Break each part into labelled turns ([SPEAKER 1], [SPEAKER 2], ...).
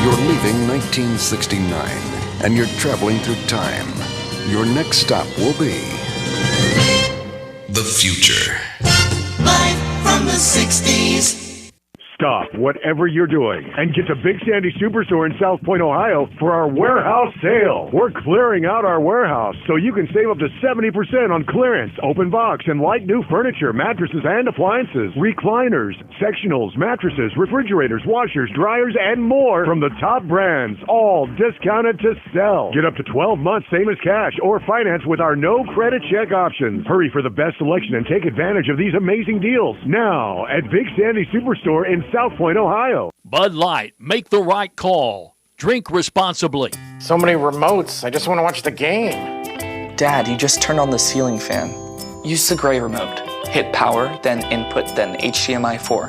[SPEAKER 1] You're leaving 1969, and you're traveling through time. Your next stop will be the future.
[SPEAKER 2] Live from the 60s.
[SPEAKER 3] Stop whatever you're doing and get to Big Sandy Superstore in South Point, Ohio for our warehouse sale. We're clearing out our warehouse so you can save up to 70% on clearance, open box, and light new furniture, mattresses and appliances, recliners, sectionals, mattresses, refrigerators, washers, dryers, and more from the top brands, all discounted to sell. Get up to 12 months, same as cash, or finance with our no credit check options. Hurry for the best selection and take advantage of these amazing deals now at Big Sandy Superstore in South Point, Ohio.
[SPEAKER 4] Bud Light, make the right call. Drink responsibly.
[SPEAKER 5] So many remotes. I just want to watch the game.
[SPEAKER 6] Dad, you just turned on the ceiling fan. Use the gray remote. Hit power, then input, then HDMI 4.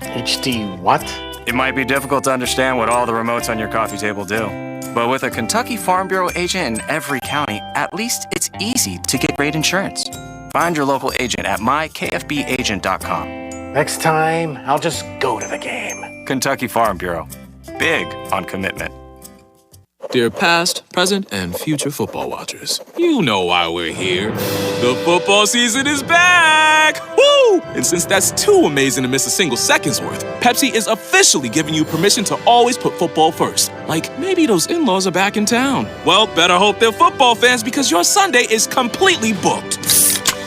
[SPEAKER 5] HD what?
[SPEAKER 7] It might be difficult to understand what all the remotes on your coffee table do. But with a Kentucky Farm Bureau agent in every county, at least it's easy to get great insurance. Find your local agent at mykfbagent.com.
[SPEAKER 5] Next time, I'll just go to the game.
[SPEAKER 7] Kentucky Farm Bureau. Big on commitment.
[SPEAKER 8] Dear past, present, and future football watchers, you know why we're here. The football season is back! Woo! And since that's too amazing to miss a single second's worth, Pepsi is officially giving you permission to always put football first. Like, maybe those in-laws are back in town. Well, better hope they're football fans because your Sunday is completely booked.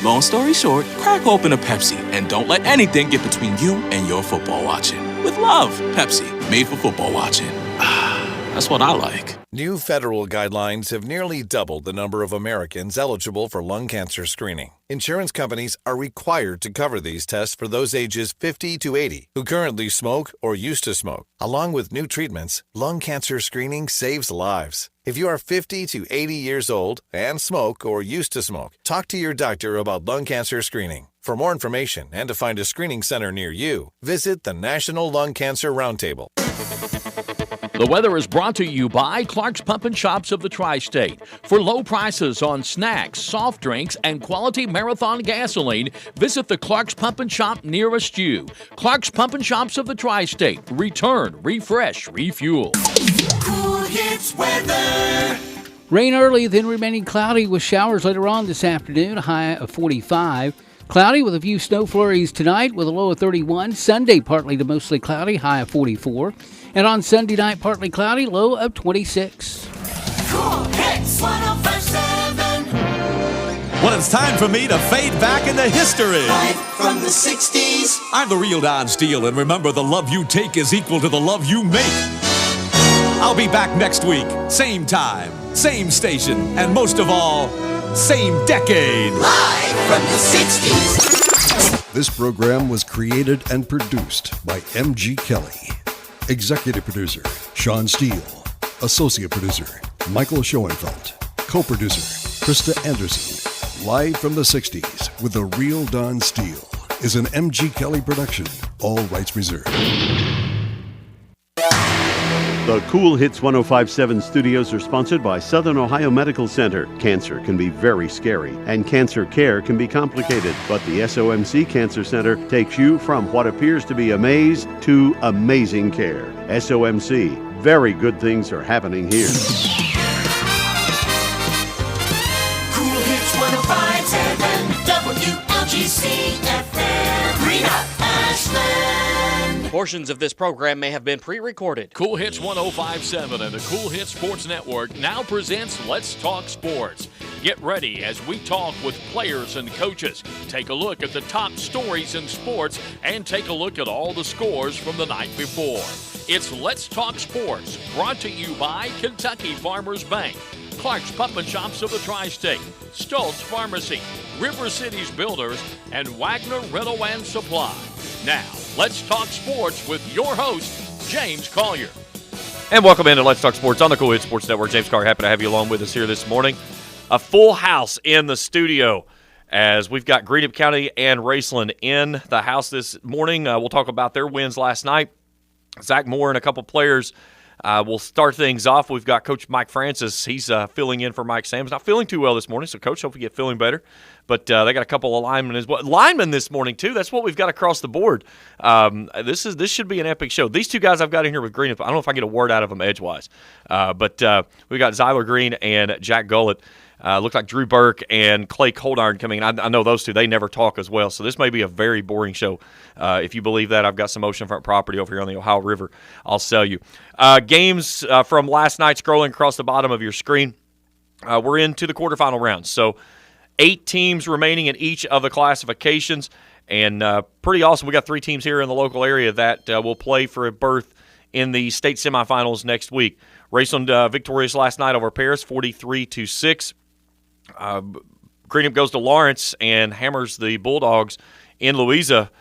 [SPEAKER 8] Long story short, crack open a Pepsi and don't let anything get between you and your football watching. With love, Pepsi, made for football watching. That's what I like.
[SPEAKER 9] New federal guidelines have nearly doubled the number of Americans eligible for lung cancer screening. Insurance companies are required to cover these tests for those ages 50 to 80 who currently smoke or used to smoke. Along with new treatments, lung cancer screening saves lives. If you are 50 to 80 years old and smoke or used to smoke, talk to your doctor about lung cancer screening. For more information and to find a screening center near you, visit the National Lung Cancer Roundtable.
[SPEAKER 4] The weather is brought to you by Clark's Pump and Shops of the Tri-State. For low prices on snacks, soft drinks, and quality Marathon gasoline, visit the Clark's Pump and Shop nearest you. Clark's Pump and Shops of the Tri-State. Return, refresh, refuel.
[SPEAKER 2] Cool Hits weather.
[SPEAKER 10] Rain early, then remaining cloudy with showers later on this afternoon, a high of 45. Cloudy with a few snow flurries tonight with a low of 31. Sunday, partly to mostly cloudy, high of 44. And on Sunday night, partly cloudy, low of 26.
[SPEAKER 2] Cool Hits 105.7.
[SPEAKER 11] Well, it's time for me to fade back into history.
[SPEAKER 2] Live from the 60s.
[SPEAKER 11] I'm the real Don Steele, and remember, the love you take is equal to the love you make. I'll be back next week, same time, same station, and most of all, same decade.
[SPEAKER 2] Live from the 60s.
[SPEAKER 1] This program was created and produced by M.G. Kelly. Executive producer, Sean Steele. Associate producer, Michael Schoenfeld. Co-producer, Krista Anderson. Live from the 60s with The Real Don Steele is an M.G. Kelly production. All rights reserved.
[SPEAKER 12] The Cool Hits 105.7 studios are sponsored by Southern Ohio Medical Center. Cancer can be very scary, and cancer care can be complicated. But the SOMC Cancer Center takes you from what appears to be a maze to amazing care. SOMC, very good things are happening here.
[SPEAKER 2] Cool Hits 105.7 WLGC FM. Greenup, Ashland.
[SPEAKER 13] Portions of this program may have been pre-recorded.
[SPEAKER 4] Cool Hits 105.7 and the Cool Hits Sports Network now presents Let's Talk Sports. Get ready as we talk with players and coaches, take a look at the top stories in sports, and take a look at all the scores from the night before. It's Let's Talk Sports, brought to you by Kentucky Farmers Bank, Clark's Pump and Shops of the Tri-State, Stoltz Pharmacy, River Cities Builders, and Wagner Rental and Supply. Now, let's talk sports with your host, James Collier.
[SPEAKER 13] And welcome into Let's Talk Sports on the Cool Hits Sports Network. James Collier, happy to have you along with us here this morning. A full house in the studio as we've got Greenup County and Raceland in the house this morning. We'll talk about their wins last night. Zach Moore and a couple players We'll start things off. We've got Coach Mike Francis. He's filling in for Mike Sam's. Not feeling too well this morning, so Coach, hope you get feeling better. But they got a couple of linemen as well. Linemen this morning, too. That's what we've got across the board. This should be an epic show. These two guys I've got in here with Greenup, I don't know if I get a word out of them edgewise. But we got Zyler Green and Jack Gullett. Look like Drew Burke and Clay Coldiron coming in. I know those two. They never talk as well. So this may be a very boring show. If you believe that, I've got some oceanfront property over here on the Ohio River. I'll sell you. Games from last night scrolling across the bottom of your screen. We're into the quarterfinal rounds. So 8 teams remaining in each of the classifications. And pretty awesome. We got 3 teams here in the local area that will play for a berth in the state semifinals next week. Raceland victorious last night over Paris, 43-6. Greenup goes to Lawrence and hammers the Bulldogs in Louisa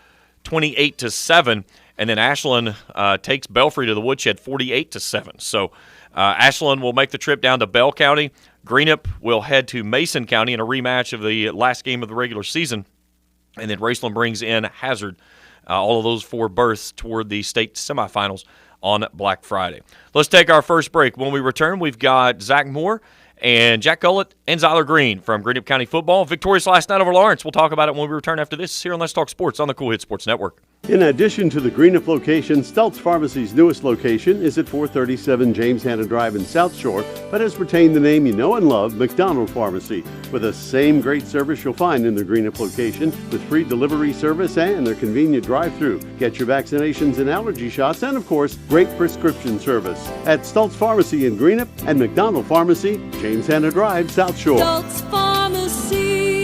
[SPEAKER 13] 28-7. And then Ashland takes Belfry to the woodshed 48-7. So Ashland will make the trip down to Bell County. Greenup will head to Mason County in a rematch of the last game of the regular season. And then Raceland brings in Hazard. All of those 4 berths toward the state semifinals on Black Friday. Let's take our first break. When we return, we've got Zach Moore and Jack Gullett and Zyler Green from Greenup County football. Victorious last night over Lawrence. We'll talk about it when we return after this here on Let's Talk Sports on the Cool Hit Sports Network.
[SPEAKER 12] In addition to the Greenup location, Stultz Pharmacy's newest location is at 437 James Hanna Drive in South Shore, but has retained the name you know and love, McDonald Pharmacy, with the same great service you'll find in the Greenup location, with free delivery service and their convenient drive-thru. Get your vaccinations and allergy shots, and of course, great prescription service at Stultz Pharmacy in Greenup and McDonald Pharmacy, James Hanna Drive, South Shore.
[SPEAKER 14] Stultz Pharmacy.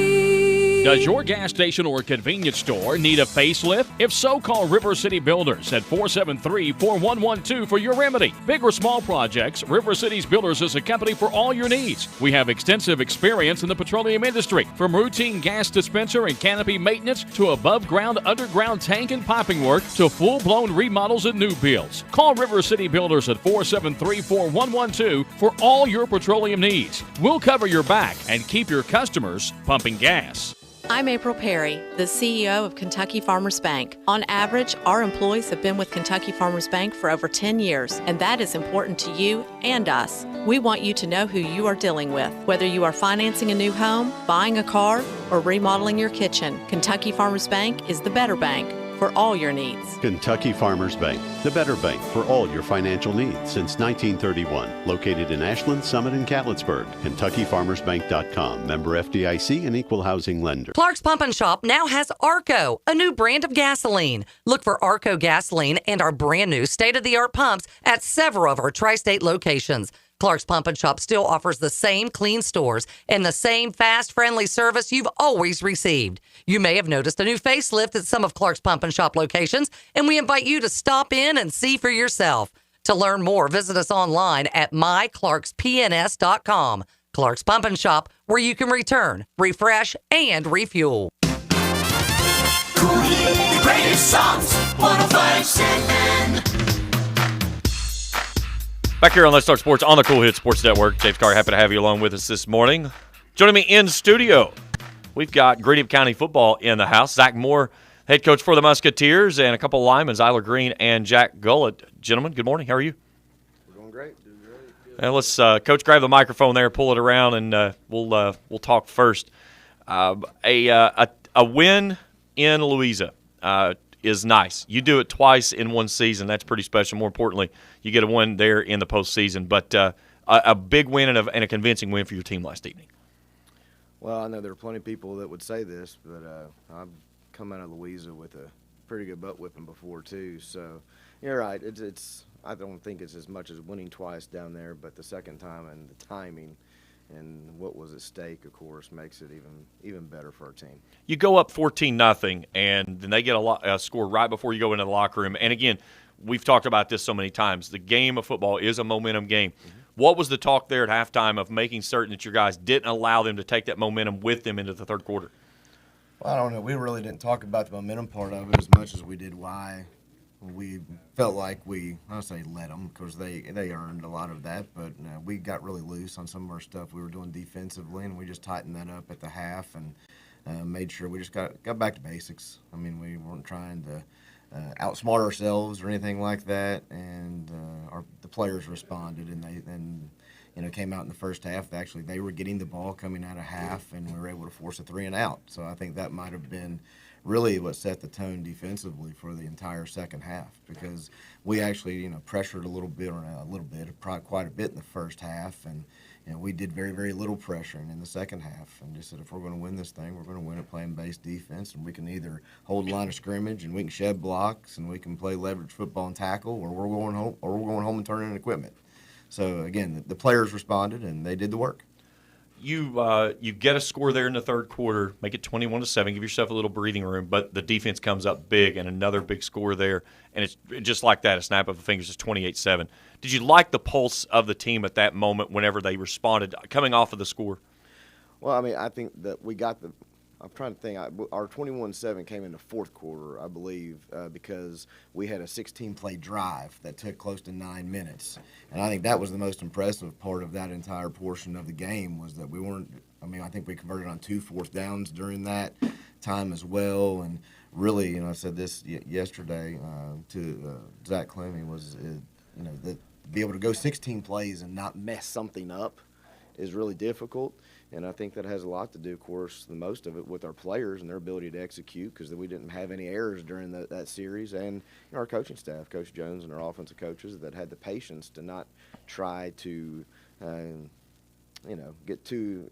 [SPEAKER 4] Does your gas station or convenience store need a facelift? If so, call River City Builders at 473-4112 for your remedy. Big or small projects, River City's Builders is a company for all your needs. We have extensive experience in the petroleum industry, from routine gas dispenser and canopy maintenance to above-ground, underground tank and piping work to full-blown remodels and new builds. Call River City Builders at 473-4112 for all your petroleum needs. We'll cover your back and keep your customers pumping gas.
[SPEAKER 14] I'm April Perry, the CEO of Kentucky Farmers Bank. On average, our employees have been with Kentucky Farmers Bank for over 10 years, and that is important to you and us. We want you to know who you are dealing with. Whether you are financing a new home, buying a car, or remodeling your kitchen, Kentucky Farmers Bank is the better bank for all your needs.
[SPEAKER 12] Kentucky Farmers Bank, the better bank for all your financial needs since 1931. Located in Ashland, Summit, and Catlettsburg. KentuckyFarmersBank.com. Member FDIC and Equal Housing Lender.
[SPEAKER 15] Clark's Pump and Shop now has Arco, a new brand of gasoline. Look for Arco gasoline and our brand new state-of-the-art pumps at several of our tri-state locations. Clark's Pump and Shop still offers the same clean stores and the same fast, friendly service you've always received. You may have noticed a new facelift at some of Clark's Pump and Shop locations, and we invite you to stop in and see for yourself. To learn more, visit us online at myclarkspns.com. Clark's Pump and Shop, where you can return, refresh, and refuel.
[SPEAKER 2] Cool Hit, the greatest songs, 105.7.
[SPEAKER 13] Back here on Let's Talk Sports on the Cool Hit Sports Network. James Carr, happy to have you along with us this morning. Joining me in studio, we've got Greenup County football in the house. Zach Moore, head coach for the Musketeers, and a couple of linemen, Zyler Green and Jack Gullett. Gentlemen, good morning. How are you?
[SPEAKER 16] We're doing great.
[SPEAKER 13] And let's, Coach, grab the microphone there, pull it around, and we'll talk first. A win in Louisa is nice. You do it twice in one season. That's pretty special. More importantly, you get a win there in the postseason. But a big win and a convincing win for your team last evening.
[SPEAKER 16] Well, I know there are plenty of people that would say this, but I've come out of Louisa with a pretty good butt whipping before too. So you're right. It's I don't think it's as much as winning twice down there, but the second time and the timing and what was at stake, of course, makes it even better for our team.
[SPEAKER 13] You go up 14-0, and then they get a score right before you go into the locker room. And again, we've talked about this so many times. The game of football is a momentum game. Mm-hmm. What was the talk there at halftime of making certain that your guys didn't allow them to take that momentum with them into the third quarter?
[SPEAKER 16] Well, I don't know. We really didn't talk about the momentum part of it as much as we did why we felt like I don't say let them because they earned a lot of that, but we got really loose on some of our stuff we were doing defensively, and we just tightened that up at the half and made sure we just got back to basics. I mean, we weren't trying to outsmart ourselves or anything like that, and the players responded, and came out in the first half. Actually, they were getting the ball coming out of half, and we were able to force a 3 and out. So I think that might have been really what set the tone defensively for the entire second half, because we actually, pressured quite a bit in the first half, and we did very, very little pressuring in the second half, and just said if we're going to win this thing, we're going to win it playing base defense, and we can either hold line of scrimmage and we can shed blocks and we can play leverage football and tackle, or we're going home and turning in equipment. So again, the players responded and they did the work.
[SPEAKER 13] You get a score there in the third quarter, make it 21-7, give yourself a little breathing room, but the defense comes up big and another big score there, and it's just like that, a snap of the fingers, it's 28-7. Did you like the pulse of the team at that moment whenever they responded coming off of the score?
[SPEAKER 16] Well, I mean, I think that we got I'm trying to think. Our 21-7 came in the fourth quarter, I believe, because we had a 16-play drive that took close to 9 minutes. And I think that was the most impressive part of that entire portion of the game, was that we weren't – I think we converted on 2 fourth downs during that time as well. And really, I said this yesterday to Zach Clemmy, was, that to be able to go 16 plays and not mess something up is really difficult. And I think that has a lot to do, of course, the most of it with our players and their ability to execute, because we didn't have any errors during that series. And our coaching staff, Coach Jones and our offensive coaches, that had the patience to not try to, get too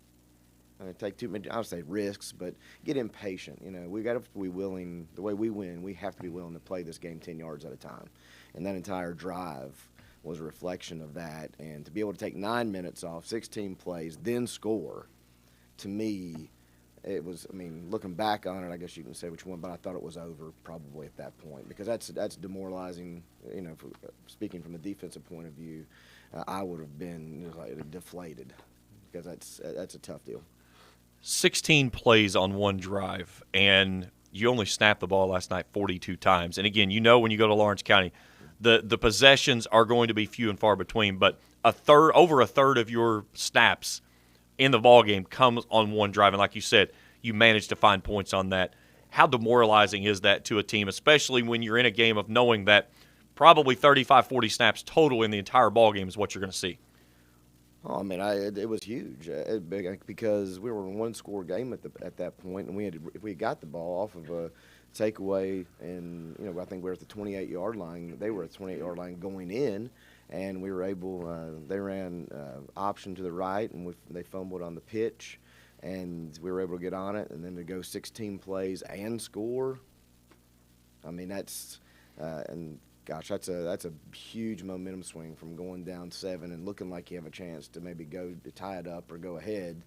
[SPEAKER 16] take too many, I would say risks, but get impatient. We got to be willing, the way we win, we have to be willing to play this game 10 yards at a time. And that entire drive was a reflection of that. And to be able to take 9 minutes off, 16 plays, then score, to me, it was, looking back on it, I guess you can say which one, but I thought it was over probably at that point, because that's demoralizing. Speaking from a defensive point of view, I would have been deflated, because that's a tough deal.
[SPEAKER 13] 16 plays on one drive, and you only snapped the ball last night 42 times. And again, when you go to Lawrence County, the possessions are going to be few and far between, but over a third of your snaps in the ball game comes on one drive. And like you said, you managed to find points on that. How demoralizing is that to a team, especially when you're in a game of knowing that probably 35, 40 snaps total in the entire ball game is what you're going to see?
[SPEAKER 16] Oh, it was huge, because we were in a one-score game at that point, and if we got the ball off of a takeaway, and I think we were at the 28-yard line. They were at the 28-yard line going in, and we were able. They ran option to the right, and they fumbled on the pitch, and we were able to get on it, and then to go 16 plays and score. That's Gosh, that's a huge momentum swing from going down 7 and looking like you have a chance to maybe go to tie it up or go ahead,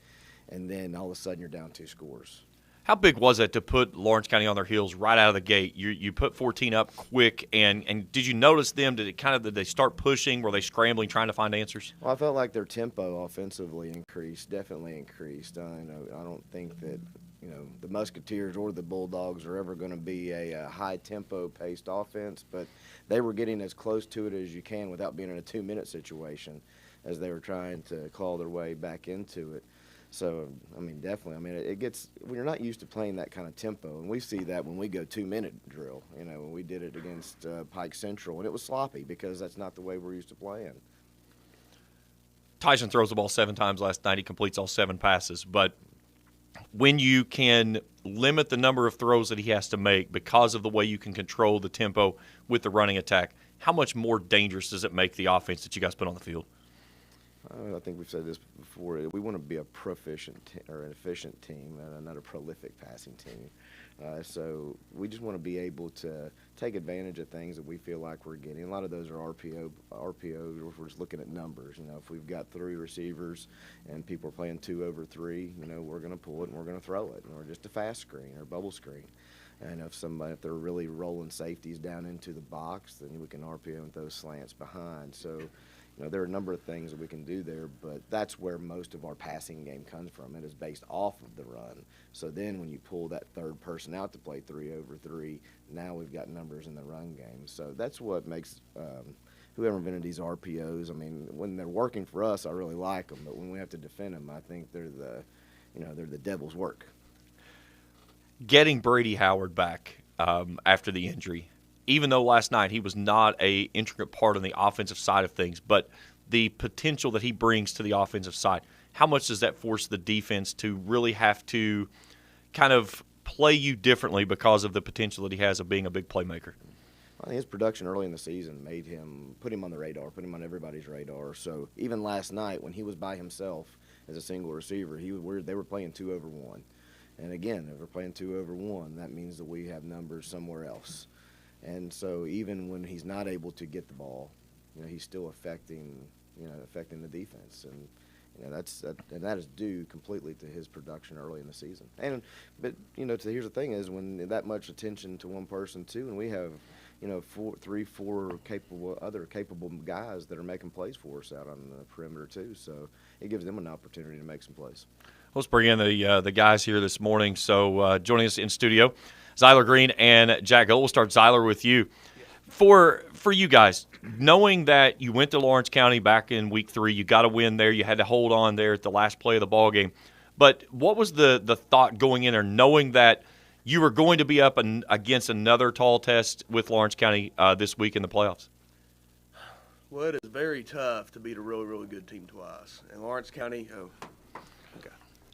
[SPEAKER 16] and then all of a sudden you're down 2 scores.
[SPEAKER 13] How big was it to put Lawrence County on their heels right out of the gate? You put 14 up quick, and did you notice them? Did they start pushing? Were they scrambling, trying to find answers?
[SPEAKER 16] Well, I felt like their tempo offensively definitely increased. I don't think that the Musketeers or the Bulldogs are ever going to be a high-tempo paced offense, but they were getting as close to it as you can without being in a 2-minute situation as they were trying to claw their way back into it. So, definitely. It gets – when you're not used to playing that kind of tempo, and we see that when we go 2-minute drill, when we did it against Pike Central, and it was sloppy because that's not the way we're used to playing.
[SPEAKER 13] Tyson throws the ball 7 times last night. He completes all 7 passes. But when you can limit the number of throws that he has to make because of the way you can control the tempo with the running attack, how much more dangerous does it make the offense that you guys put on the field?
[SPEAKER 16] I think we've said this before. We want to be a proficient or an efficient team, not a prolific passing team. So we just want to be able to take advantage of things that we feel like we're getting. A lot of those are RPOs. We're just looking at numbers. If we've got 3 receivers and people are playing 2 over 3, we're going to pull it and we're going to throw it, or just a fast screen or bubble screen. And if they're really rolling safeties down into the box, then we can RPO with those slants behind. So. There are a number of things that we can do there, but that's where most of our passing game comes from. It is based off of the run. So then when you pull that third person out to play 3 over 3, now we've got numbers in the run game. So that's what makes whoever invented these RPOs, when they're working for us, I really like them. But when we have to defend them, I think they're the devil's work.
[SPEAKER 13] Getting Brady Howard back after the injury, even though last night he was not a intricate part on the offensive side of things, but the potential that he brings to the offensive side, how much does that force the defense to really have to kind of play you differently because of the potential that he has of being a big playmaker?
[SPEAKER 16] I think his production early in the season put him on the radar, put him on everybody's radar. So even last night when he was by himself as a single receiver, they were playing 2 over 1. And again, if we're playing 2 over 1, that means that we have numbers somewhere else. And so even when he's not able to get the ball, he's still affecting the defense. And that is due completely to his production early in the season. But here's the thing is when that much attention to one person too, and we have 4 capable guys that are making plays for us out on the perimeter too. So it gives them an opportunity to make some plays.
[SPEAKER 13] Let's bring in the guys here this morning. So joining us in studio, Zyler Green and Jack Gold. We'll start Zyler with you. For you guys, knowing that you went to Lawrence County back in week 3, you got a win there. You had to hold on there at the last play of the ball game. But what was the thought going in there, knowing that you were going to be up against another tall test with Lawrence County this week in the playoffs?
[SPEAKER 17] Well, it is very tough to beat a really, really good team twice. And Lawrence County,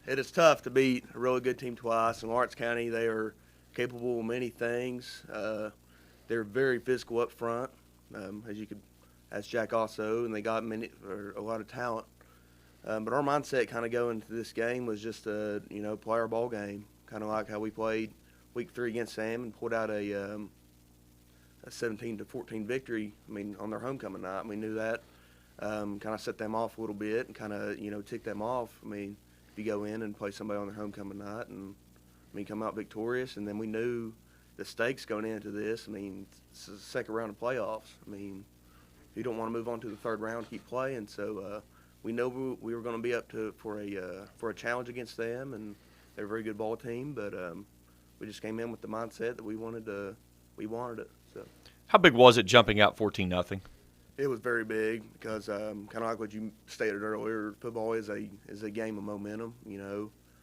[SPEAKER 17] it is tough to beat a really good team twice. In Lawrence County, they are capable of many things. They're very physical up front, as Jack also, and they got a lot of talent. But our mindset kind of going into this game was just to, play our ball game, kind of like how we played week 3 against Sam and pulled out a 17-14 victory. On their homecoming night, we knew that. Kind of set them off a little bit and kind of, tick them off. If you go in and play somebody on their homecoming night and come out victorious, and then we knew the stakes going into this. It's the second round of playoffs. You don't want to move on to the third round, keep playing. So we know we were going to be up for a challenge against them, and they're a very good ball team. But we just came in with the mindset that we wanted it. So
[SPEAKER 13] how big was it jumping out 14-0?
[SPEAKER 17] It was very big because kind of like what you stated earlier, football is a game of momentum.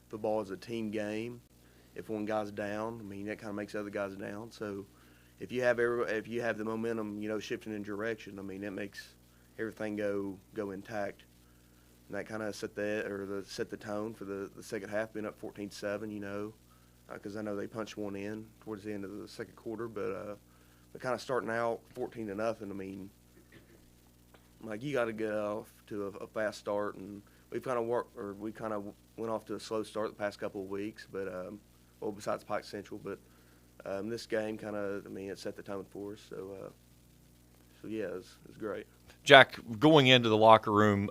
[SPEAKER 17] Football is a team game. If one guy's down, that kind of makes other guys down. So if you have the momentum, shifting in direction, it makes everything go intact. And that kind of set the tone for the second half, being up 14-7. Because I know they punched one in towards the end of the second quarter, but kind of starting out 14-0. You got to get off to a fast start, and we kind of went off to a slow start the past couple of weeks, but besides Pike Central, but this game kind of, it set the tone for us. So yeah, it was great.
[SPEAKER 13] Jack, going into the locker room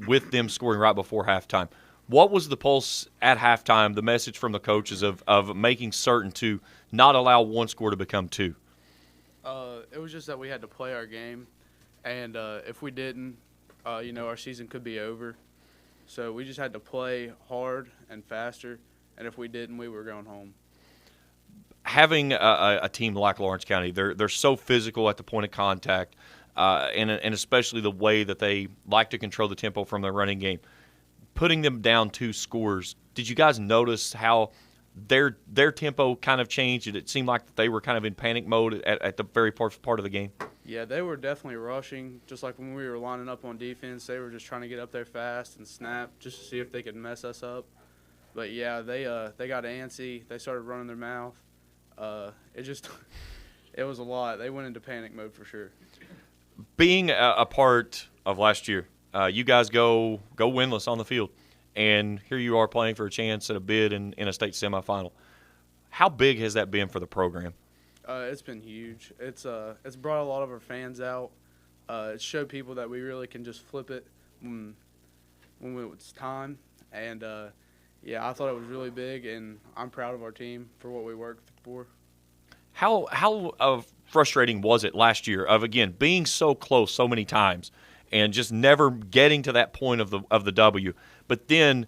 [SPEAKER 13] with them scoring right before halftime, what was the pulse at halftime, the message from the coaches of making certain to not allow one score to become 2?
[SPEAKER 18] It was just that we had to play our game, and if we didn't, our season could be over. So we just had to play hard and faster, and if we didn't, we were going home.
[SPEAKER 13] Having a team like Lawrence County, they're so physical at the point of contact, and especially the way that they like to control the tempo from their running game. Putting them down 2 scores, did you guys notice how their tempo kind of changed? It seemed like they were kind of in panic mode at the very part of the game.
[SPEAKER 18] Yeah, they were definitely rushing. Just like when we were lining up on defense, they were just trying to get up there fast and snap just to see if they could mess us up. But yeah, they got antsy. They started running their mouth. It was a lot. They went into panic mode for sure.
[SPEAKER 13] Being a part of last year, you guys go winless on the field, and here you are playing for a chance at a bid in a state semifinal. How big has that been for the program?
[SPEAKER 18] It's been huge. It's brought a lot of our fans out. It showed people that we really can just flip it when it's time. And yeah, I thought it was really big, and I'm proud of our team for what we worked for.
[SPEAKER 13] How frustrating was it last year of, again, being so close so many times and just never getting to that point of the W? But then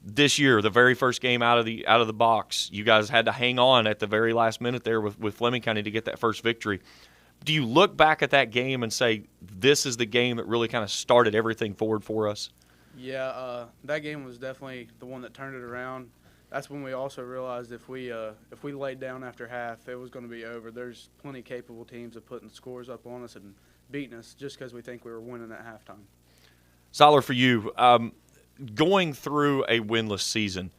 [SPEAKER 13] this year, the very first game out of the box, you guys had to hang on at the very last minute there with Fleming County to get that first victory. Do you look back at that game and say, this is the game that really kind of started everything forward for us?
[SPEAKER 18] Yeah, that game was definitely the one that turned it around. that's when we also realized if we laid down after half, it was going to be over. There's plenty capable teams of putting scores up on us and beating us just because we think we were winning at halftime.
[SPEAKER 13] Soller, for you, going through a winless season,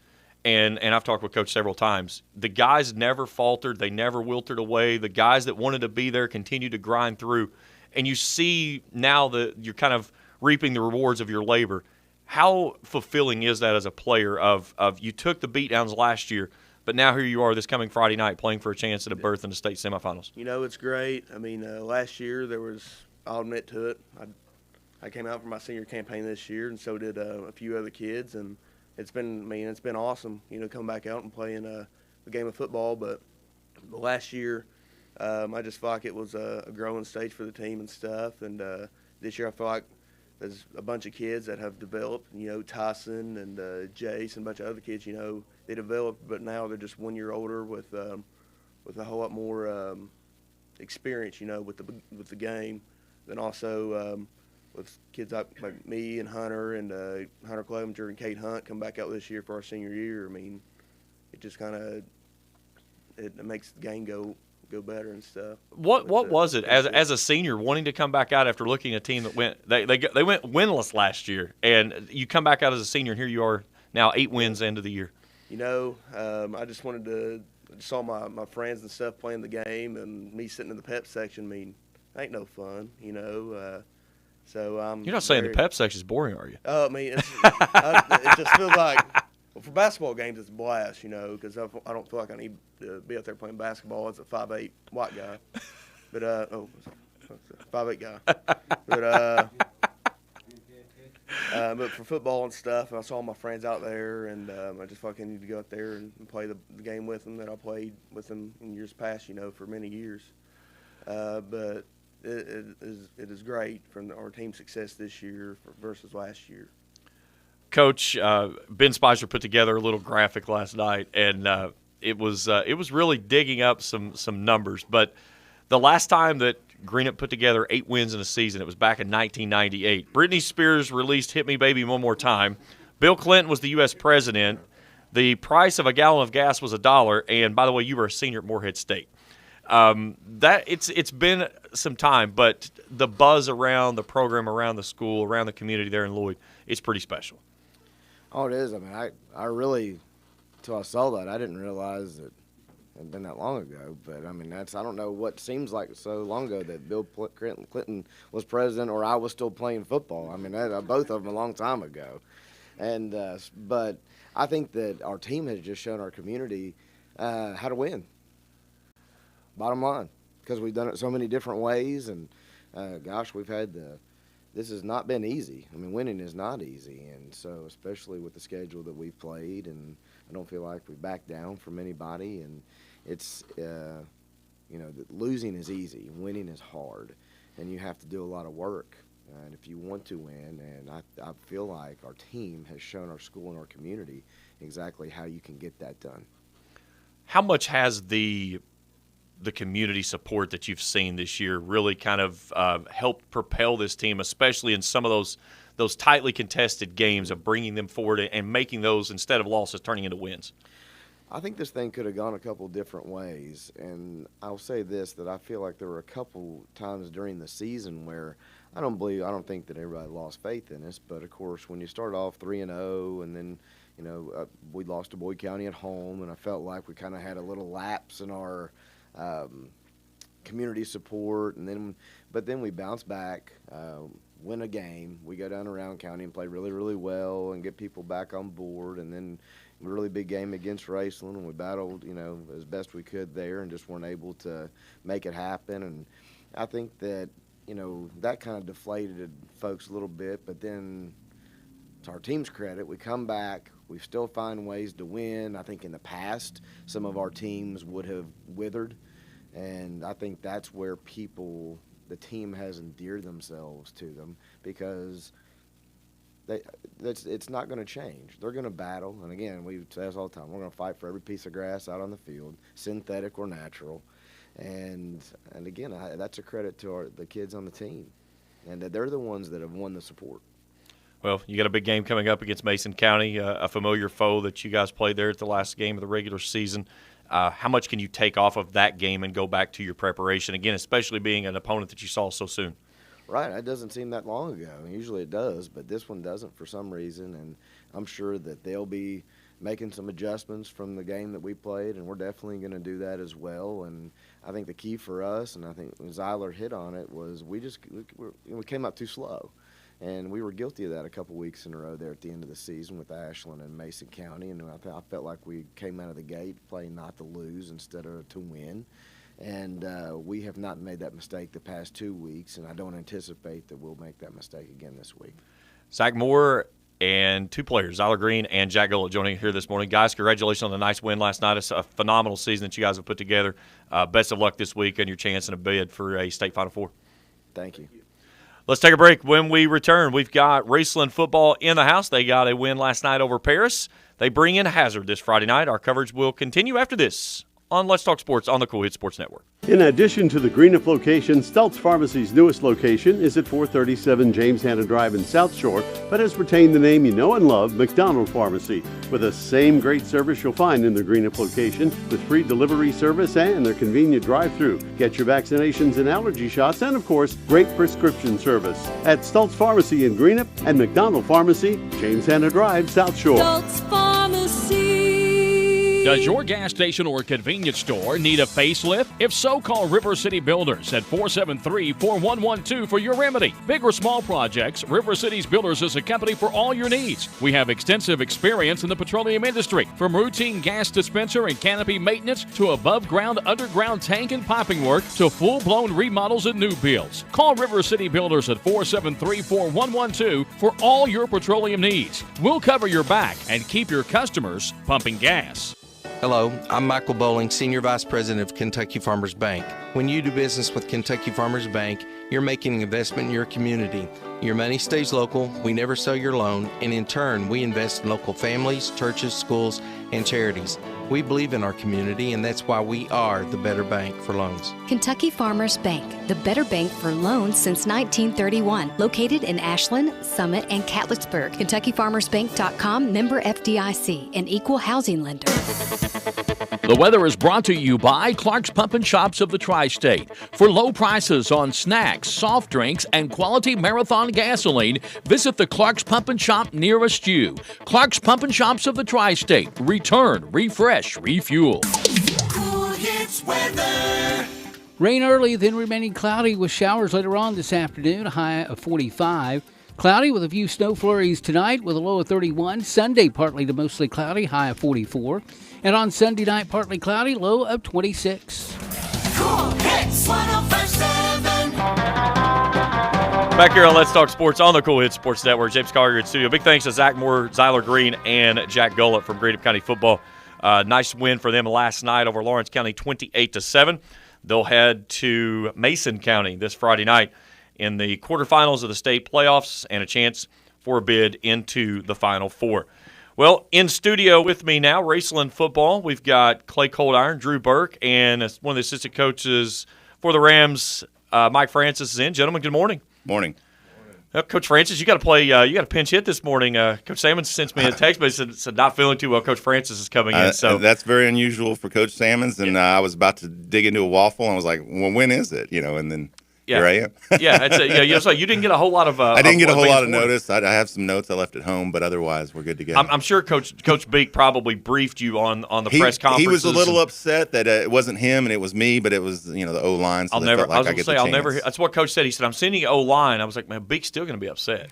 [SPEAKER 13] and I've talked with Coach several times, the guys never faltered. They never wilted away. The guys that wanted to be there continued to grind through. And you see now that you're kind of reaping the rewards of your labor. How fulfilling is that as a player of you took the beatdowns last year, but now here you are this coming Friday night playing for a chance at a berth in the state semifinals?
[SPEAKER 17] You know, it's great. I mean, last year I'll admit to it, I came out for my senior campaign this year, and so did a few other kids, and it's been awesome, coming back out and playing the game of football. But last year, I just feel like it was a growing stage for the team and stuff, and this year I feel like there's a bunch of kids that have developed, Tyson and Jace and a bunch of other kids, they developed, but now they're just 1 year older with a whole lot more experience, with the game. Then also with kids like me and Hunter Clevenger and Kate Hunt come back out this year for our senior year. I mean, it just kind of it makes the game go better and stuff.
[SPEAKER 13] What was it as a senior wanting to come back out after looking at a team that went winless last year, and you come back out as a senior, and here you are now 8 wins end of the year?
[SPEAKER 17] I just wanted to saw my friends and stuff playing the game, and me sitting in the pep section. I mean, ain't no fun, So
[SPEAKER 13] you're not saying the pep section is boring, are you?
[SPEAKER 17] Oh, I mean, it just feels like. Well, for basketball games, it's a blast, because I don't feel like I need to be out there playing basketball as a 5'8" white guy. But 5'8" guy. But for football and stuff, I saw my friends out there, and I just felt like I need to go out there and play the game with them that I played with them in years past, for many years. But it is great from our team's success this year versus last year.
[SPEAKER 13] Coach, Ben Spicer put together a little graphic last night, and it was really digging up some numbers. But the last time that Greenup put together 8 wins in a season, it was back in 1998. Britney Spears released "Hit Me Baby One More Time." Bill Clinton was the U.S. president. The price of a gallon of gas was $1. And by the way, you were a senior at Morehead State. It's been some time, but the buzz around the program, around the school, around the community there in Lloyd, it's pretty special.
[SPEAKER 16] Oh, it is. I mean, I really, until I saw that, I didn't realize that it had been that long ago. But, I mean, I don't know what seems like so long ago that Bill Clinton was president or I was still playing football. I mean, both of them a long time ago. And but I think that our team has just shown our community how to win, bottom line, because we've done it so many different ways. And, gosh, this has not been easy. I mean, winning is not easy, and so especially with the schedule that we've played, and I don't feel like we backed down from anybody. And it's, losing is easy, winning is hard, and you have to do a lot of work. And if you want to win, and I feel like our team has shown our school and our community exactly how you can get that done.
[SPEAKER 13] How much has the community support that you've seen this year really kind of helped propel this team, especially in some of those tightly contested games, of bringing them forward and making those, instead of losses, turning into wins?
[SPEAKER 16] I think this thing could have gone a couple different ways, and I'll say this, that I feel like there were a couple times during the season where I don't think that everybody lost faith in us, but of course when you start off 3-0 and then we lost to Boyd County at home, and I felt like we kind of had a little lapse in our community support, but then we bounce back, win a game. We go down to Round County and play really, really well and get people back on board, and then a really big game against Raceland, and we battled, as best we could there and just weren't able to make it happen. And I think that, that kind of deflated folks a little bit, but then to our team's credit, we come back, we still find ways to win. I think in the past, some of our teams would have withered, and I think that's where the team has endeared themselves to them, because it's not going to change. They're going to battle, and again, we say this all the time, we're going to fight for every piece of grass out on the field, synthetic or natural, and again, that's a credit to the kids on the team, and that they're the ones that have won the support.
[SPEAKER 13] Well, you got a big game coming up against Mason County, a familiar foe that you guys played there at the last game of the regular season. How much can you take off of that game and go back to your preparation, again, especially being an opponent that you saw so soon?
[SPEAKER 16] Right, it doesn't seem that long ago. Usually it does, but this one doesn't for some reason, and I'm sure that they'll be making some adjustments from the game that we played, and we're definitely going to do that as well. And I think the key for us, and I think Zyler hit on it, was we came out too slow. And we were guilty of that a couple weeks in a row there at the end of the season with Ashland and Mason County. And I felt like we came out of the gate playing not to lose instead of to win. And we have not made that mistake the past 2 weeks, and I don't anticipate that we'll make that mistake again this week.
[SPEAKER 13] Zach Moore and two players, Zyler Green and Jack Gullett, joining here this morning. Guys, congratulations on the nice win last night. It's a phenomenal season that you guys have put together. Best of luck this week and your chance in a bid for a state Final Four.
[SPEAKER 16] Thank you.
[SPEAKER 13] Let's take a break. When we return, we've got Raceland football in the house. They got a win last night over Paris. They bring in Hazard this Friday night. Our coverage will continue after this on Let's Talk Sports on the Cool Hit Sports Network.
[SPEAKER 12] In addition to the Greenup location, Stultz Pharmacy's newest location is at 437 James Hanna Drive in South Shore, but has retained the name you know and love, McDonald Pharmacy, with the same great service you'll find in the Greenup location, with free delivery service and their convenient drive-thru. Get your vaccinations and allergy shots, and of course, great prescription service at Stultz Pharmacy in Greenup and McDonald Pharmacy, James Hanna Drive, South Shore.
[SPEAKER 2] Stultz Pharmacy.
[SPEAKER 4] Does your gas station or convenience store need a facelift? If so, call River City Builders at 473-4112 for your remedy. Big or small projects, River City's Builders is a company for all your needs. We have extensive experience in the petroleum industry, from routine gas dispenser and canopy maintenance to above-ground, underground tank and piping work to full-blown remodels and new builds. Call River City Builders at 473-4112 for all your petroleum needs. We'll cover your back and keep your customers pumping gas.
[SPEAKER 19] Hello, I'm Michael Bowling, Senior Vice President of Kentucky Farmers Bank. When you do business with Kentucky Farmers Bank, you're making an investment in your community. Your money stays local, we never sell your loan, and in turn, we invest in local families, churches, schools, and charities. We believe in our community, and that's why we are the better bank for loans.
[SPEAKER 20] Kentucky Farmers Bank, the better bank for loans since 1931. Located in Ashland, Summit, and Catlettsburg. KentuckyFarmersBank.com, member FDIC, an equal housing lender.
[SPEAKER 4] The weather is brought to you by Clark's Pump and Shops of the Tri-State. For low prices on snacks, soft drinks, and quality Marathon gasoline, visit the Clark's Pump and Shop nearest you. Clark's Pump and Shops of the Tri-State. Return, refresh, refuel.
[SPEAKER 2] Cool Hits weather.
[SPEAKER 10] Rain early, then remaining cloudy with showers later on this afternoon, a high of 45. Cloudy with a few snow flurries tonight with a low of 31. Sunday, partly to mostly cloudy, high of 44. And on Sunday night, partly cloudy, low of 26.
[SPEAKER 2] Cool Hits 105.7.
[SPEAKER 13] Back here on Let's Talk Sports on the Cool Hits Sports Network. James Collier in studio. Big thanks to Zach Moore, Zyler Green, and Jack Gullett from Greenup County Football. Nice win for them last night over Lawrence County, 28-7. They'll head to Mason County this Friday night in the quarterfinals of the state playoffs and a chance for a bid into the Final Four. Well, in studio with me now, Raceland football, we've got Clay Coldiron, Drew Burke, and one of the assistant coaches for the Rams, Mike Francis, is in. Gentlemen, good morning.
[SPEAKER 21] Morning.
[SPEAKER 13] Coach Francis, you got to play. You got a pinch hit this morning. Coach Salmon sent me a text, but said not feeling too well. Coach Francis is coming in. So
[SPEAKER 21] that's very unusual for Coach Salmons, and I was about to dig into a waffle, and I was like, "Well, when is it?" And then here I am.
[SPEAKER 13] So you didn't get a whole lot of.
[SPEAKER 21] I didn't get a whole lot of notice. I have some notes I left at home, but otherwise we're good to go.
[SPEAKER 13] I'm sure Coach Beek probably briefed you on the press conference.
[SPEAKER 21] He was a little upset that it wasn't him and it was me, but it was the O line. So I'll
[SPEAKER 13] never. That's what Coach said. He said, "I'm sending you O line." I was like, "Man, Beek's still going to be upset."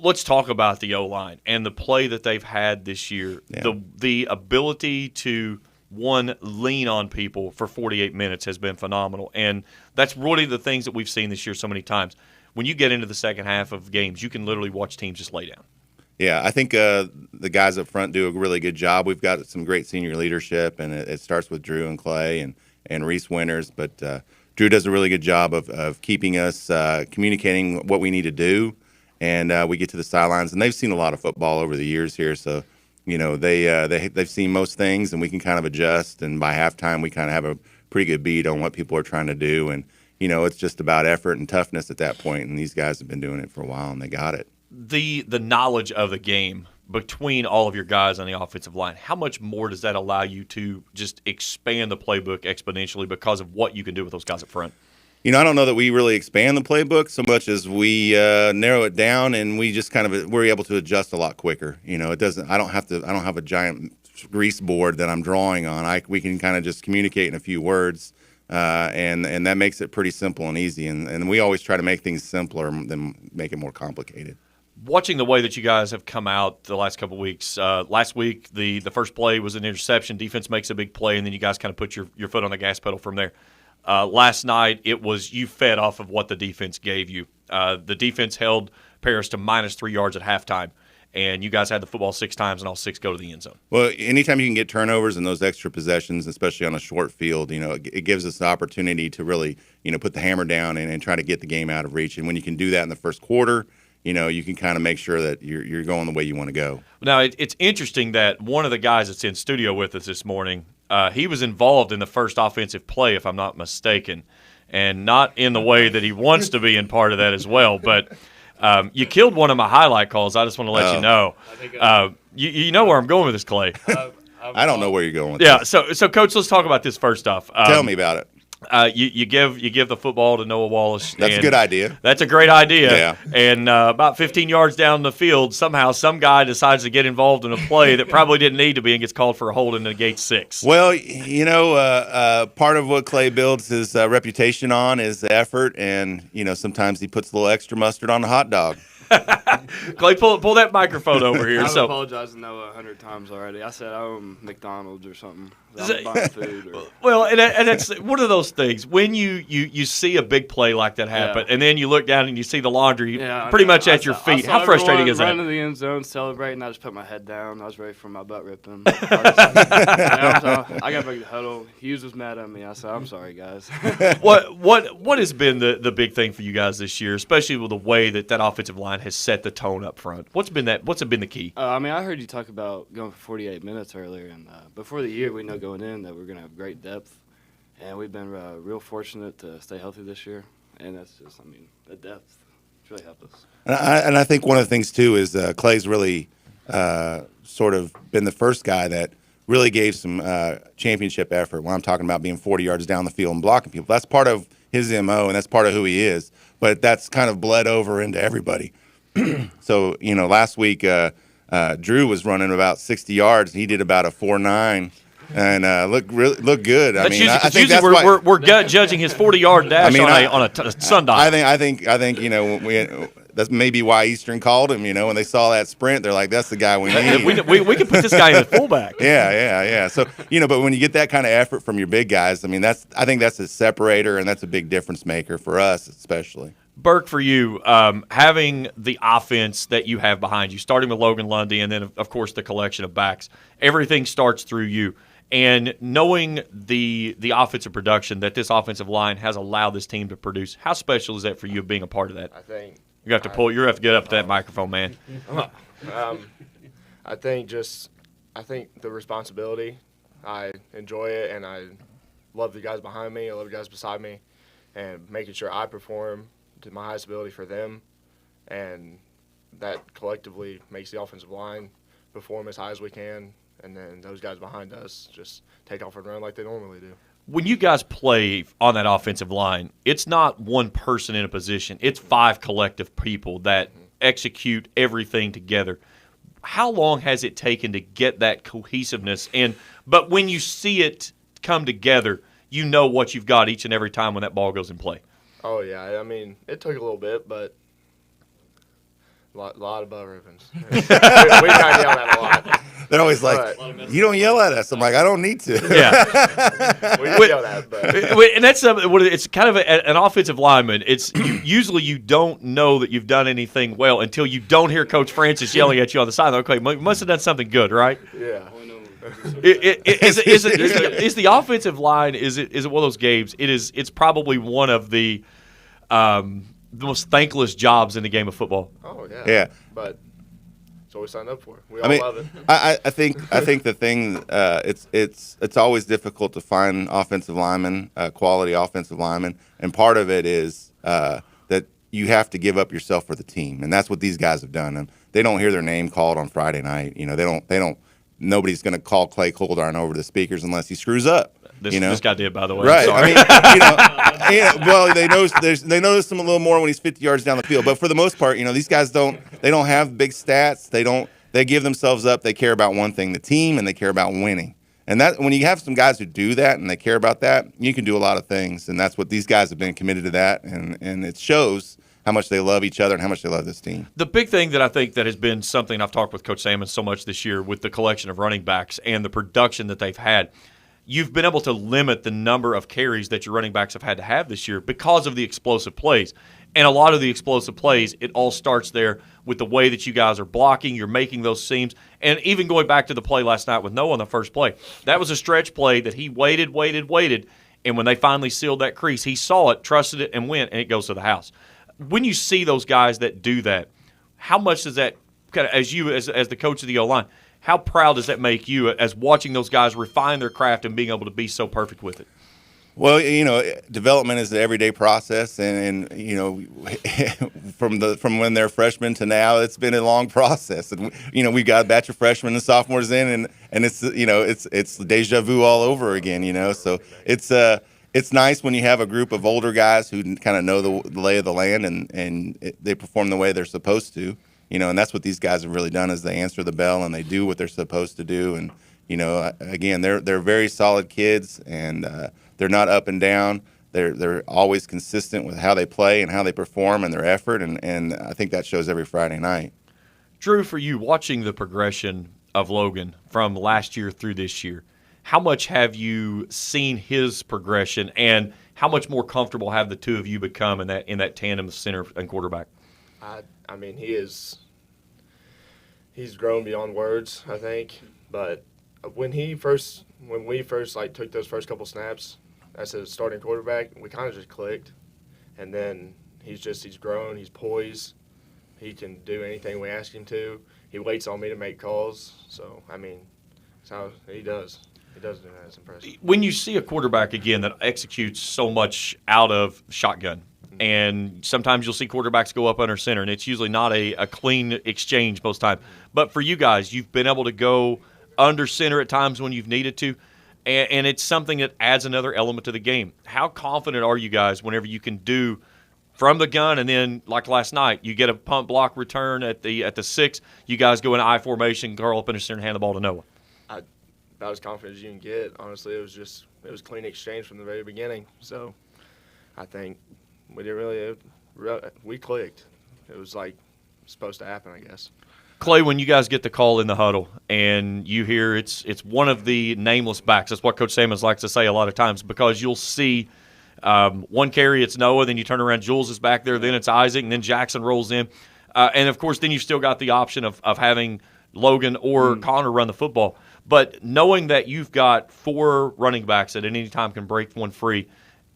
[SPEAKER 13] Let's talk about the O line and the play that they've had this year. Yeah. The ability to lean on people for 48 minutes has been phenomenal. And that's really the things that we've seen this year so many times. When you get into the second half of games, you can literally watch teams just lay down.
[SPEAKER 21] Yeah, I think the guys up front do a really good job. We've got some great senior leadership, and it starts with Drew and Clay and Reese Winters. But Drew does a really good job of keeping us communicating what we need to do. And we get to the sidelines, and they've seen a lot of football over the years here, so they've seen most things, and we can kind of adjust. And by halftime, we kind of have a pretty good beat on what people are trying to do. And it's just about effort and toughness at that point. And these guys have been doing it for a while, and they got it.
[SPEAKER 13] The knowledge of the game between all of your guys on the offensive line, how much more does that allow you to just expand the playbook exponentially because of what you can do with those guys up front?
[SPEAKER 21] I don't know that we really expand the playbook so much as we narrow it down, and we just we're able to adjust a lot quicker. It doesn't. I don't have a giant grease board that I'm drawing on. We can kind of just communicate in a few words, and that makes it pretty simple and easy. And we always try to make things simpler than make it more complicated.
[SPEAKER 13] Watching the way that you guys have come out the last couple of weeks, last week the first play was an interception. Defense makes a big play, and then you guys kind of put your foot on the gas pedal from there. Last night, it was you fed off of what the defense gave you. The defense held Paris to -3 yards at halftime, and you guys had the football 6 times, and all 6 go to the end zone.
[SPEAKER 21] Well, anytime you can get turnovers and those extra possessions, especially on a short field, it gives us the opportunity to really, put the hammer down and try to get the game out of reach. And when you can do that in the first quarter, you can kind of make sure that you're going the way you want to go.
[SPEAKER 13] Now, it's interesting that one of the guys that's in studio with us this morning, he was involved in the first offensive play, if I'm not mistaken, and not in the way that he wants to be in part of that as well. But you killed one of my highlight calls. I just want to let you know. You know where I'm going with this, Clay.
[SPEAKER 21] I don't know where you're going with
[SPEAKER 13] this.
[SPEAKER 21] this.
[SPEAKER 13] So, Coach, let's talk about this first off.
[SPEAKER 21] Tell me about it.
[SPEAKER 13] You give the football to Noah Wallace.
[SPEAKER 21] That's a good idea.
[SPEAKER 13] That's a great idea.
[SPEAKER 21] Yeah.
[SPEAKER 13] And about 15 yards down the field, somehow some guy decides to get involved in a play that probably didn't need to be and gets called for a hold and negates 6.
[SPEAKER 21] Well, part of what Clay builds his reputation on is effort, and sometimes he puts a little extra mustard on the hot dog.
[SPEAKER 13] Clay, pull that microphone over here.
[SPEAKER 3] I've apologized to Noah 100 times already. I said I owe him McDonald's or something. I'm buying food.
[SPEAKER 13] Well, and that's one of those things. When you see a big play like that happen, and then you look down and you see the laundry pretty much at your feet. How frustrating is that?
[SPEAKER 3] Running to the end zone, celebrating. I just put my head down. I was ready for my butt ripping. I got back to the huddle. Hughes was mad at me. I said, "I'm sorry, guys."
[SPEAKER 13] What has been the big thing for you guys this year, especially with the way that offensive line has set the tone up front? What's been the key?
[SPEAKER 3] I heard you talk about going for 48 minutes earlier, and before the year, we know going in that we're going to have great depth, and we've been real fortunate to stay healthy this year, and that's just, the depth really helped us.
[SPEAKER 21] And I think one of the things, too, is Clay's really sort of been the first guy that really gave some championship effort. When I'm talking about being 40 yards down the field and blocking people, that's part of his MO, and that's part of who he is, but that's kind of bled over into everybody. So, last week Drew was running about 60 yards. He did about a 4.9 and looked good. I think that's why
[SPEAKER 13] we're judging his 40-yard dash on a sundial.
[SPEAKER 21] I think that's maybe why Eastern called him. When they saw that sprint, they're like, "That's the guy we need."
[SPEAKER 13] we can put this guy in the fullback.
[SPEAKER 21] Yeah. So but when you get that kind of effort from your big guys, I think that's a separator, and that's a big difference maker for us, especially.
[SPEAKER 13] Burke, for you, having the offense that you have behind you, starting with Logan Lundy and then, of course, the collection of backs, everything starts through you. And knowing the offensive production that this offensive line has allowed this team to produce, how special is that for you being a part of that?
[SPEAKER 22] I think
[SPEAKER 13] you have to get up to that microphone, man.
[SPEAKER 22] I think the responsibility. I enjoy it, and I love the guys behind me. I love the guys beside me, and making sure I perform to my highest ability for them, and that collectively makes the offensive line perform as high as we can, and then those guys behind us just take off and run like they normally do.
[SPEAKER 13] When you guys play on that offensive line, it's not one person in a position. It's 5 collective people that execute everything together. How long has it taken to get that cohesiveness? But when you see it come together, you know what you've got each and every time when that ball goes in play.
[SPEAKER 22] Oh, yeah. It took a little bit, but a lot of butt rippings. we got yelled at a lot.
[SPEAKER 21] They're always like, "You don't yell at us." I'm like, "I don't need to."
[SPEAKER 13] Yeah.
[SPEAKER 22] we yelled at, but.
[SPEAKER 13] And that's it's kind of an offensive lineman. Usually you don't know that you've done anything well until you don't hear Coach Francis yelling at you on the sideline. Okay, you must have done something good, right?
[SPEAKER 22] Yeah.
[SPEAKER 13] Is the offensive line? Is it one of those games? It's probably one of the most thankless jobs in the game of football.
[SPEAKER 22] Oh yeah.
[SPEAKER 21] Yeah.
[SPEAKER 22] But It's what we signed up for. We
[SPEAKER 21] I
[SPEAKER 22] all
[SPEAKER 21] mean,
[SPEAKER 22] love it.
[SPEAKER 21] I think the thing it's always difficult to find offensive linemen, quality offensive linemen, and part of it is that you have to give up yourself for the team, and that's what these guys have done. And they don't hear their name called on Friday night. You know, they don't. Nobody's going to call Clay Coldarn over the speakers unless he screws up.
[SPEAKER 13] This guy did, by the way.
[SPEAKER 21] Right.
[SPEAKER 13] Sorry.
[SPEAKER 21] I mean, well, they notice him a little more when he's 50 yards down the field. But for the most part, these guys don't have big stats. They give themselves up. They care about one thing, the team, and they care about winning. And that when you have some guys who do that and they care about that, you can do a lot of things. And that's what these guys have been committed to that. And it shows how much they love each other and how much they love this team.
[SPEAKER 13] The big thing that I think that has been something I've talked with Coach Salmon so much this year with the collection of running backs and the production that they've had, you've been able to limit the number of carries that your running backs have had to have this year because of the explosive plays. And a lot of the explosive plays, it all starts there with the way that you guys are blocking, you're making those seams. And even going back to the play last night with Noah on the first play, that was a stretch play that he waited. And when they finally sealed that crease, he saw it, trusted it, and went, and it goes to the house. When you see those guys that do that, how much does that, kind of, as the coach of the O-line, how proud does that make you as watching those guys refine their craft and being able to be so perfect with it?
[SPEAKER 21] Well, development is an everyday process, and from when they're freshmen to now, it's been a long process. And we've got a batch of freshmen and sophomores in, and it's it's deja vu all over again. So it's nice when you have a group of older guys who kind of know the lay of the land and they perform the way they're supposed to. And that's what these guys have really done is they answer the bell and they do what they're supposed to do. And again, they're very solid kids, and they're not up and down. They're always consistent with how they play and how they perform and their effort, and I think that shows every Friday night.
[SPEAKER 13] Drew, for you, watching the progression of Logan from last year through this year, how much have you seen his progression, and how much more comfortable have the two of you become in that tandem of center and quarterback?
[SPEAKER 22] I mean, he's grown beyond words, I think. But when we first took those first couple snaps as a starting quarterback, we kind of just clicked. And then he's grown, he's poised, he can do anything we ask him to. He waits on me to make calls. So I mean, that's how he does. He does do that. It's impressive.
[SPEAKER 13] When you see a quarterback, again, that executes so much out of shotgun, and sometimes you'll see quarterbacks go up under center, and it's usually not a clean exchange most time. But for you guys, you've been able to go under center at times when you've needed to, and it's something that adds another element to the game. How confident are you guys whenever you can do from the gun, and then like last night, you get a punt block return at the 6, you guys go in I formation, curl up under center, and hand the ball to Noah?
[SPEAKER 22] About as confident as you can get. Honestly, it was clean exchange from the very beginning. So I think we clicked. It was like supposed to happen, I guess.
[SPEAKER 13] Clay, when you guys get the call in the huddle and you hear it's one of the nameless backs, that's what Coach Sammons likes to say a lot of times, because you'll see one carry, it's Noah, then you turn around, Jules is back there, then it's Isaac, and then Jackson rolls in. And, of course, then you've still got the option of having Logan or Connor run the football. But knowing that you've got 4 running backs that at any time can break one free,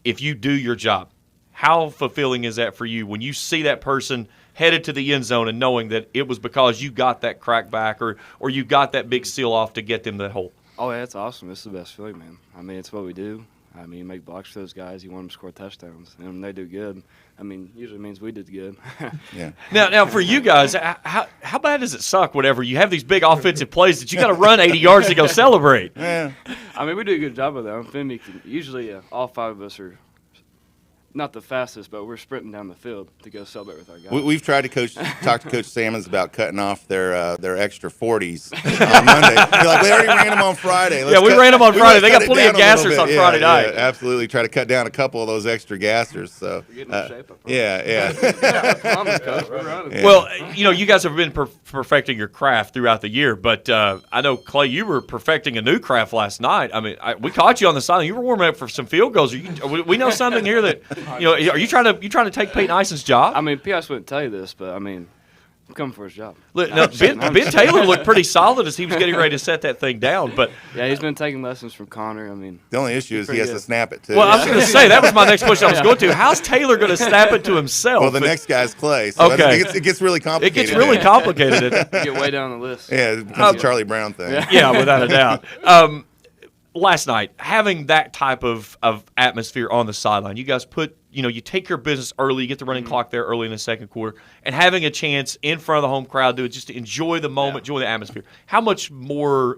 [SPEAKER 13] if you do your job, how fulfilling is that for you when you see that person headed to the end zone and knowing that it was because you got that crack back or you got that big seal off to get them that hole?
[SPEAKER 3] Oh, yeah, it's awesome. It's the best feeling, man. I mean, it's what we do. I mean, you make blocks for those guys. You want them to score touchdowns. And when they do good, I mean, usually means we did good.
[SPEAKER 21] Yeah.
[SPEAKER 13] Now, for you guys, how bad does it suck whenever you have these big offensive plays that you got to run 80 yards to go celebrate?
[SPEAKER 21] Yeah.
[SPEAKER 3] I mean, we do a good job of that. Usually all 5 of us are not the fastest, but we're sprinting down the field to go celebrate with our guys.
[SPEAKER 21] We've tried to talk to Coach Sammons about cutting off their extra 40s on Monday. They're like, we already ran them on Friday.
[SPEAKER 13] We ran them on Friday. They got plenty of gassers on Friday night.
[SPEAKER 21] Yeah, absolutely. Try to cut down a couple of those extra gassers. So
[SPEAKER 3] we're getting in shape.
[SPEAKER 21] Yeah.
[SPEAKER 13] Well, you guys have been perfecting your craft throughout the year, but I know, Clay, you were perfecting a new craft last night. I mean, we caught you on the sideline. You were warming up for some field goals. We know something here that – are you trying to take Peyton Ison's job?
[SPEAKER 3] I mean, P.S. wouldn't tell you this, but I mean, I'm coming for his job.
[SPEAKER 13] Look, now, Ben Taylor looked pretty solid as he was getting ready to set that thing down. But
[SPEAKER 3] yeah, he's been taking lessons from Connor. I mean,
[SPEAKER 21] the only issue is he has to snap it too.
[SPEAKER 13] Well, I was going to say that was my next question. I was going to. How's Taylor going to snap it to himself?
[SPEAKER 21] Well, the next guy's Clay. So
[SPEAKER 13] okay,
[SPEAKER 21] it gets really complicated.
[SPEAKER 13] It gets really complicated.
[SPEAKER 3] Get way down the list.
[SPEAKER 21] Yeah, it becomes a Charlie Brown thing.
[SPEAKER 13] Yeah, without a doubt. Last night, having that type of atmosphere on the sideline, you guys you take care of business early, you get the running clock there early in the second quarter, and having a chance in front of the home crowd to just enjoy the moment, enjoy the atmosphere. How much more,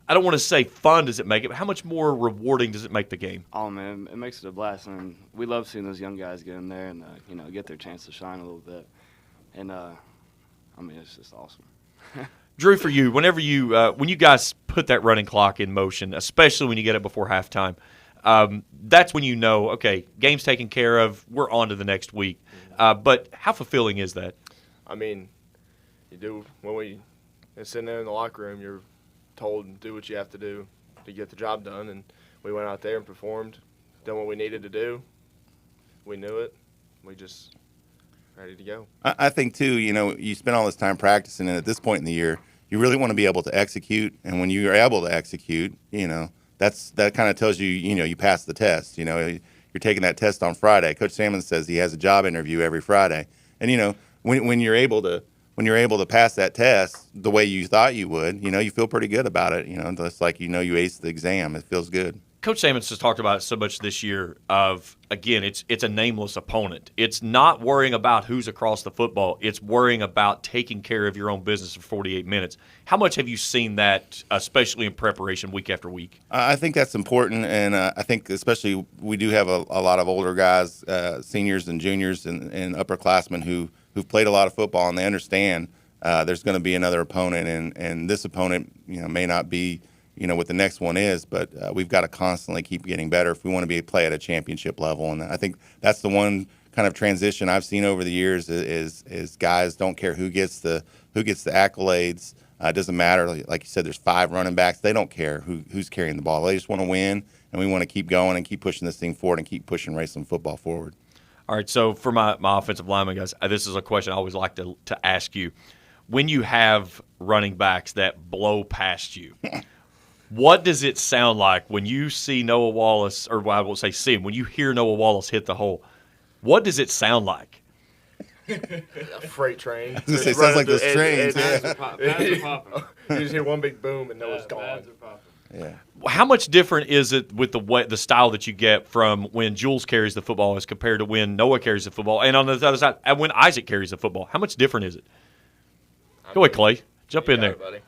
[SPEAKER 13] I don't want to say fun does it make it, but how much more rewarding does it make the game?
[SPEAKER 3] Oh, man, it makes it a blast. And we love seeing those young guys get in there and, get their chance to shine a little bit. And, it's just awesome.
[SPEAKER 13] Drew, for you, whenever when you guys put that running clock in motion, especially when you get it before halftime, that's when you know, okay, game's taken care of, we're on to the next week. But how fulfilling is that?
[SPEAKER 22] I mean, you do when sitting there in the locker room, you're told to do what you have to do to get the job done, and we went out there and performed, done what we needed to do. We knew it. We just ready to go.
[SPEAKER 21] I think too, you spend all this time practicing, and at this point in the year, you really want to be able to execute. And when you are able to execute, that kind of tells you, you passed the test. You're taking that test on Friday. Coach Salmon says he has a job interview every Friday, and when you're able to pass that test the way you thought you would, you feel pretty good about it. It's like you aced the exam. It feels good.
[SPEAKER 13] Coach Sammons has talked about it so much this year of, again, it's a nameless opponent. It's not worrying about who's across the football. It's worrying about taking care of your own business for 48 minutes. How much have you seen that, especially in preparation week after week?
[SPEAKER 21] I think that's important, and I think especially we do have a lot of older guys, seniors and juniors and upperclassmen who've played a lot of football, and they understand there's going to be another opponent, and this opponent may not be what the next one is, but we've got to constantly keep getting better if we want to play at a championship level. And I think that's the one kind of transition I've seen over the years is guys don't care who gets the accolades. It doesn't matter. Like you said, there's 5 running backs. They don't care who's carrying the ball. They just want to win, and we want to keep going and keep pushing this thing forward and keep pushing Raceland football forward.
[SPEAKER 13] All right, so for my offensive lineman guys, this is a question I always like to ask you. When you have running backs that blow past you, what does it sound like when you see Noah Wallace, or I will say see him, when you hear Noah Wallace hit the hole? What does it sound like?
[SPEAKER 22] A freight train.
[SPEAKER 21] I was going to say, sounds like those trains.
[SPEAKER 3] Pads are popping.
[SPEAKER 22] You just hear one big boom and Noah's gone.
[SPEAKER 3] Pads are popping.
[SPEAKER 21] Yeah.
[SPEAKER 13] How much different is it with the style that you get from when Jules carries the football as compared to when Noah carries the football, and on the other side, when Isaac carries the football? How much different is it? Go ahead, Clay. Jump in there.
[SPEAKER 22] Buddy.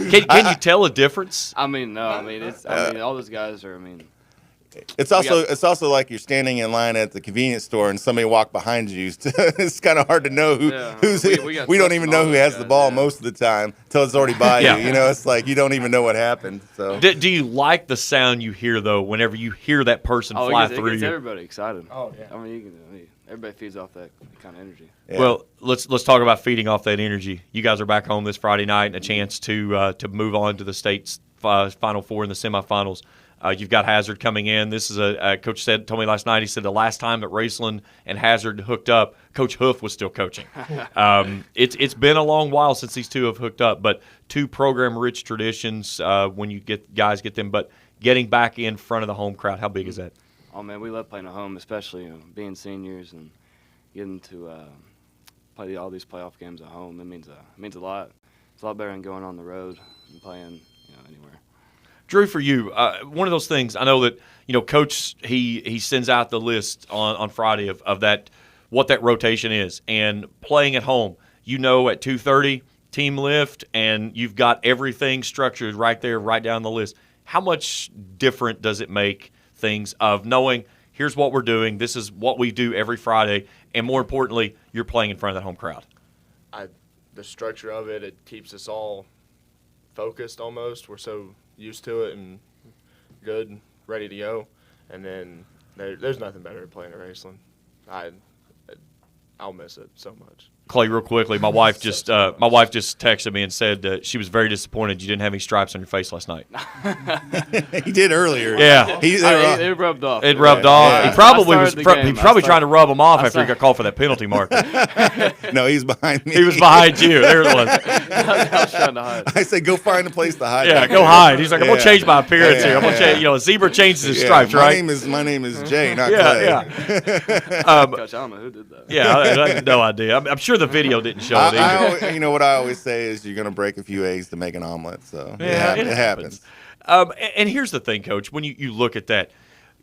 [SPEAKER 13] Can you tell a difference?
[SPEAKER 3] No. All those guys are.
[SPEAKER 21] It's also like you're standing in line at the convenience store and somebody walked behind you. It's kind of hard to know who's. We don't even know who has the ball most of the time until it's already by you. It's like you don't even know what happened. So,
[SPEAKER 13] do you like the sound you hear though? Whenever you hear that person fly through
[SPEAKER 3] it gets
[SPEAKER 13] you,
[SPEAKER 3] everybody excited. Oh yeah. Everybody feeds off that kind of energy.
[SPEAKER 21] Yeah.
[SPEAKER 13] Well, let's talk about feeding off that energy. You guys are back home this Friday night and a chance to move on to the state's Final Four in the semifinals. You've got Hazard coming in. This is a coach told me last night. He said the last time that Raceland and Hazard hooked up, Coach Hoof was still coaching. It's been a long while since these two have hooked up, but 2 program-rich traditions when you get them. But getting back in front of the home crowd, how big is that?
[SPEAKER 3] Oh man, we love playing at home, especially being seniors and getting to play all these playoff games at home. It means a lot. It's a lot better than going on the road and playing anywhere.
[SPEAKER 13] Drew, for you, one of those things, I know that, Coach, he sends out the list on Friday of that, what that rotation is. And playing at home, at 2:30, team lift, and you've got everything structured right there, right down the list. How much different does it make things of knowing, here's what we're doing, this is what we do every Friday, and more importantly, you're playing in front of that home crowd?
[SPEAKER 22] The structure of it keeps us all focused almost. We're so used to it and good, ready to go. And then there's nothing better than playing at Raceland. I'll miss it so much.
[SPEAKER 13] Clay, real quickly, my wife just texted me and said she was very disappointed you didn't have any stripes on your face last night.
[SPEAKER 21] He did earlier.
[SPEAKER 13] Yeah,
[SPEAKER 3] it rubbed off.
[SPEAKER 13] It rubbed off.
[SPEAKER 21] Yeah.
[SPEAKER 13] He probably was trying to rub them off after he got called for that penalty mark.
[SPEAKER 21] No, he's behind me.
[SPEAKER 13] He was behind you. There it was.
[SPEAKER 3] I was trying to hide.
[SPEAKER 21] I said, go find a place to hide.
[SPEAKER 13] Yeah, go hide. He's like, I'm gonna change my appearance here. I'm gonna change. A zebra changes his stripes, right?
[SPEAKER 21] My name is Jay, not Clay.
[SPEAKER 3] Coach, I don't know who did that.
[SPEAKER 13] Yeah, I have no idea. I'm sure the video didn't show it either.
[SPEAKER 21] You know what I always say is you're going to break a few eggs to make an omelet. So it happens.
[SPEAKER 13] And here's the thing, Coach. When you look at that,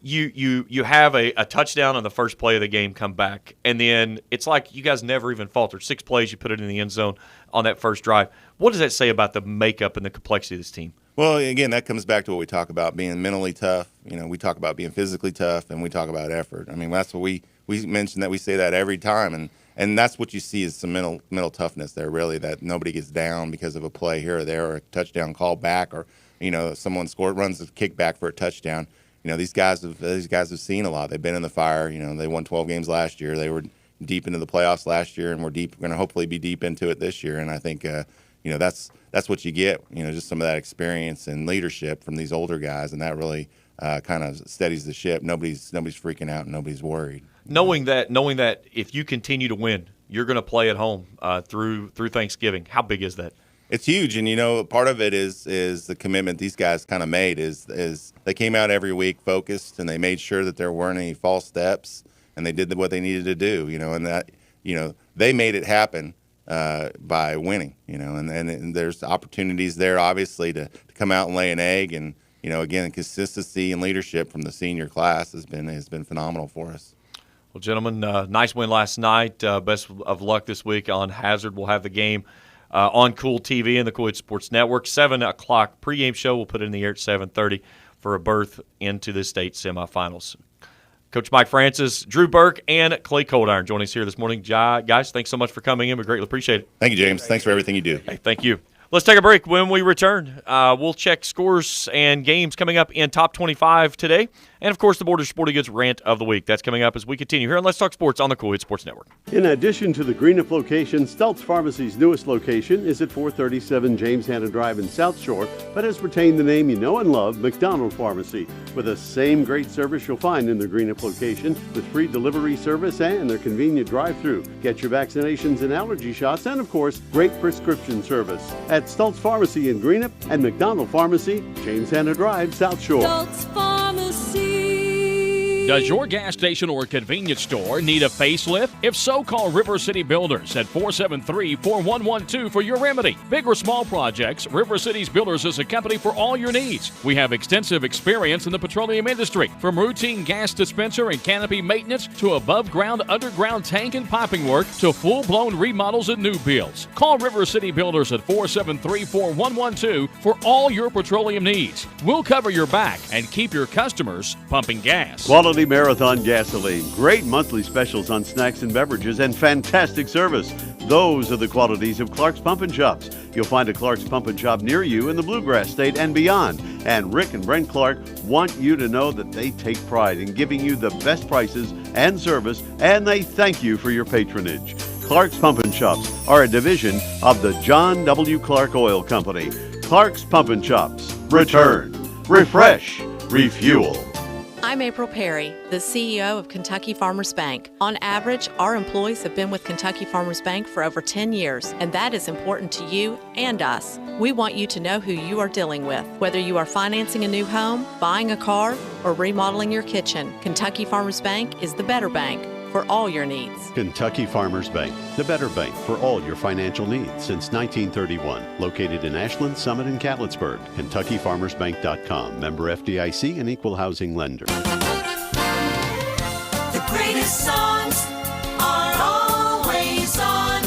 [SPEAKER 13] you have a touchdown on the first play of the game come back, and then it's like you guys never even faltered. 6 plays, you put it in the end zone on that first drive. What does that say about the makeup and the complexity of this team?
[SPEAKER 21] Well, again, that comes back to what we talk about, being mentally tough. We talk about being physically tough, and we talk about effort. I mean, that's what we mention that we say that every time, and that's what you see is some mental toughness there, really, that nobody gets down because of a play here or there or a touchdown call back or, someone runs a kick back for a touchdown. These guys have seen a lot. They've been in the fire. They won 12 games last year. They were deep into the playoffs last year, and we're going to hopefully be deep into it this year. And I think, that's what you get, just some of that experience and leadership from these older guys, and that really kind of steadies the ship. Nobody's freaking out and nobody's worried.
[SPEAKER 13] Knowing that if you continue to win, you're going to play at home through Thanksgiving. How big is that?
[SPEAKER 21] It's huge, and part of it is the commitment these guys kind of made. Is they came out every week focused, and they made sure that there weren't any false steps, and they did what they needed to do. And that they made it happen by winning. And there's opportunities there, obviously, to come out and lay an egg, and again, consistency and leadership from the senior class has been phenomenal for us.
[SPEAKER 13] Well, gentlemen, nice win last night. Best of luck this week on Hazard. We'll have the game on Cool TV and the Cool Hits Sports Network. 7 o'clock pregame show. We'll put it in the air at 7:30 for a berth into the state semifinals. Coach Mike Francis, Drew Burke, and Clay Coldiron joining us here this morning. Guys, thanks so much for coming in. We greatly appreciate it.
[SPEAKER 21] Thank you, James. Thanks for everything you do.
[SPEAKER 13] Hey, thank you. Let's take a break. When we return, we'll check scores and games coming up in Top 25 today. And, of course, the Border Sporting Goods Rant of the Week. That's coming up as we continue here on Let's Talk Sports on the Cool Hits Sports Network.
[SPEAKER 12] In addition to the Greenup location, Stultz Pharmacy's newest location is at 437 James Hanna Drive in South Shore, but has retained the name you know and love, McDonald Pharmacy, with the same great service you'll find in the Greenup location, with free delivery service and their convenient drive-thru. Get your vaccinations and allergy shots, and, of course, great prescription service at Stultz Pharmacy in Greenup and McDonald Pharmacy, James Hanna Drive, South Shore.
[SPEAKER 2] Stultz Pharmacy.
[SPEAKER 4] Does your gas station or convenience store need a facelift? If so, call River City Builders at 473-4112 for your remedy. Big or small projects, River City's Builders is a company for all your needs. We have extensive experience in the petroleum industry, from routine gas dispenser and canopy maintenance to above-ground, underground tank and piping work to full-blown remodels and new builds. Call River City Builders at 473-4112 for all your petroleum needs. We'll cover your back and keep your customers pumping gas.
[SPEAKER 12] Quality Marathon gasoline, great monthly specials on snacks and beverages, and fantastic service. Those are the qualities of Clark's Pump and Shops. You'll find a Clark's Pump and Shop near you in the Bluegrass State and beyond. And Rick and Brent Clark want you to know that they take pride in giving you the best prices and service, and they thank you for your patronage. Clark's Pump and Shops are a division of the John W. Clark Oil Company. Clark's Pump and Shops. Return, refresh, refuel.
[SPEAKER 14] I'm April Perry, the CEO of Kentucky Farmers Bank. On average, our employees have been with Kentucky Farmers Bank for over 10 years, and that is important to you and us. We want you to know who you are dealing with. Whether you are financing a new home, buying a car, or remodeling your kitchen, Kentucky Farmers Bank is the better bank for all your needs.
[SPEAKER 12] Kentucky Farmers Bank, the better bank for all your financial needs since 1931. Located in Ashland, Summit, and Catlettsburg. KentuckyFarmersBank.com. Member FDIC and Equal Housing Lender.
[SPEAKER 2] The greatest songs are always on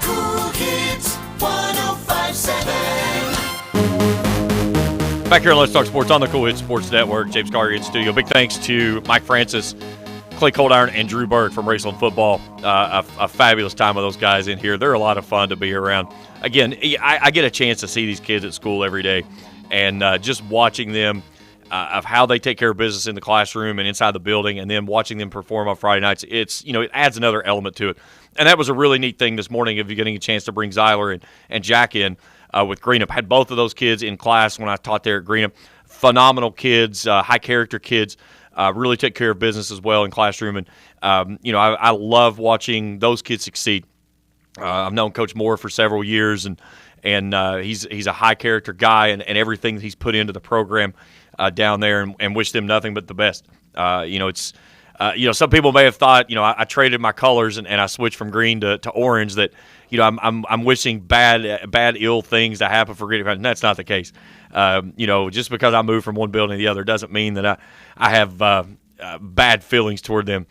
[SPEAKER 2] Cool Kids 105.7.
[SPEAKER 13] Back here on Let's Talk Sports on the Cool Hits Sports Network. James Carter in studio. Big thanks to Mike Francis, Clay Coldiron, and Drew Burke from Raceland Football. A fabulous time with those guys in here. They're a lot of fun to be around. Again, I get a chance to see these kids at school every day, and just watching them of how they take care of business in the classroom and inside the building, and then watching them perform on Friday nights, it adds another element to it. And that was a really neat thing this morning of you getting a chance to bring Zyler and Jack in with Greenup. Had both of those kids in class when I taught there at Greenup. Phenomenal kids, high character kids, really take care of business as well in classroom. And, I love watching those kids succeed. I've known Coach Moore for several years, and he's a high character guy, and everything that he's put into the program down there, and wish them nothing but the best. Some people may have thought, I traded my colors and I switched from green to orange, that, I'm wishing bad, ill things to happen for Greenup County. That's not the case. Just because I moved from one building to the other doesn't mean that I have bad feelings toward them.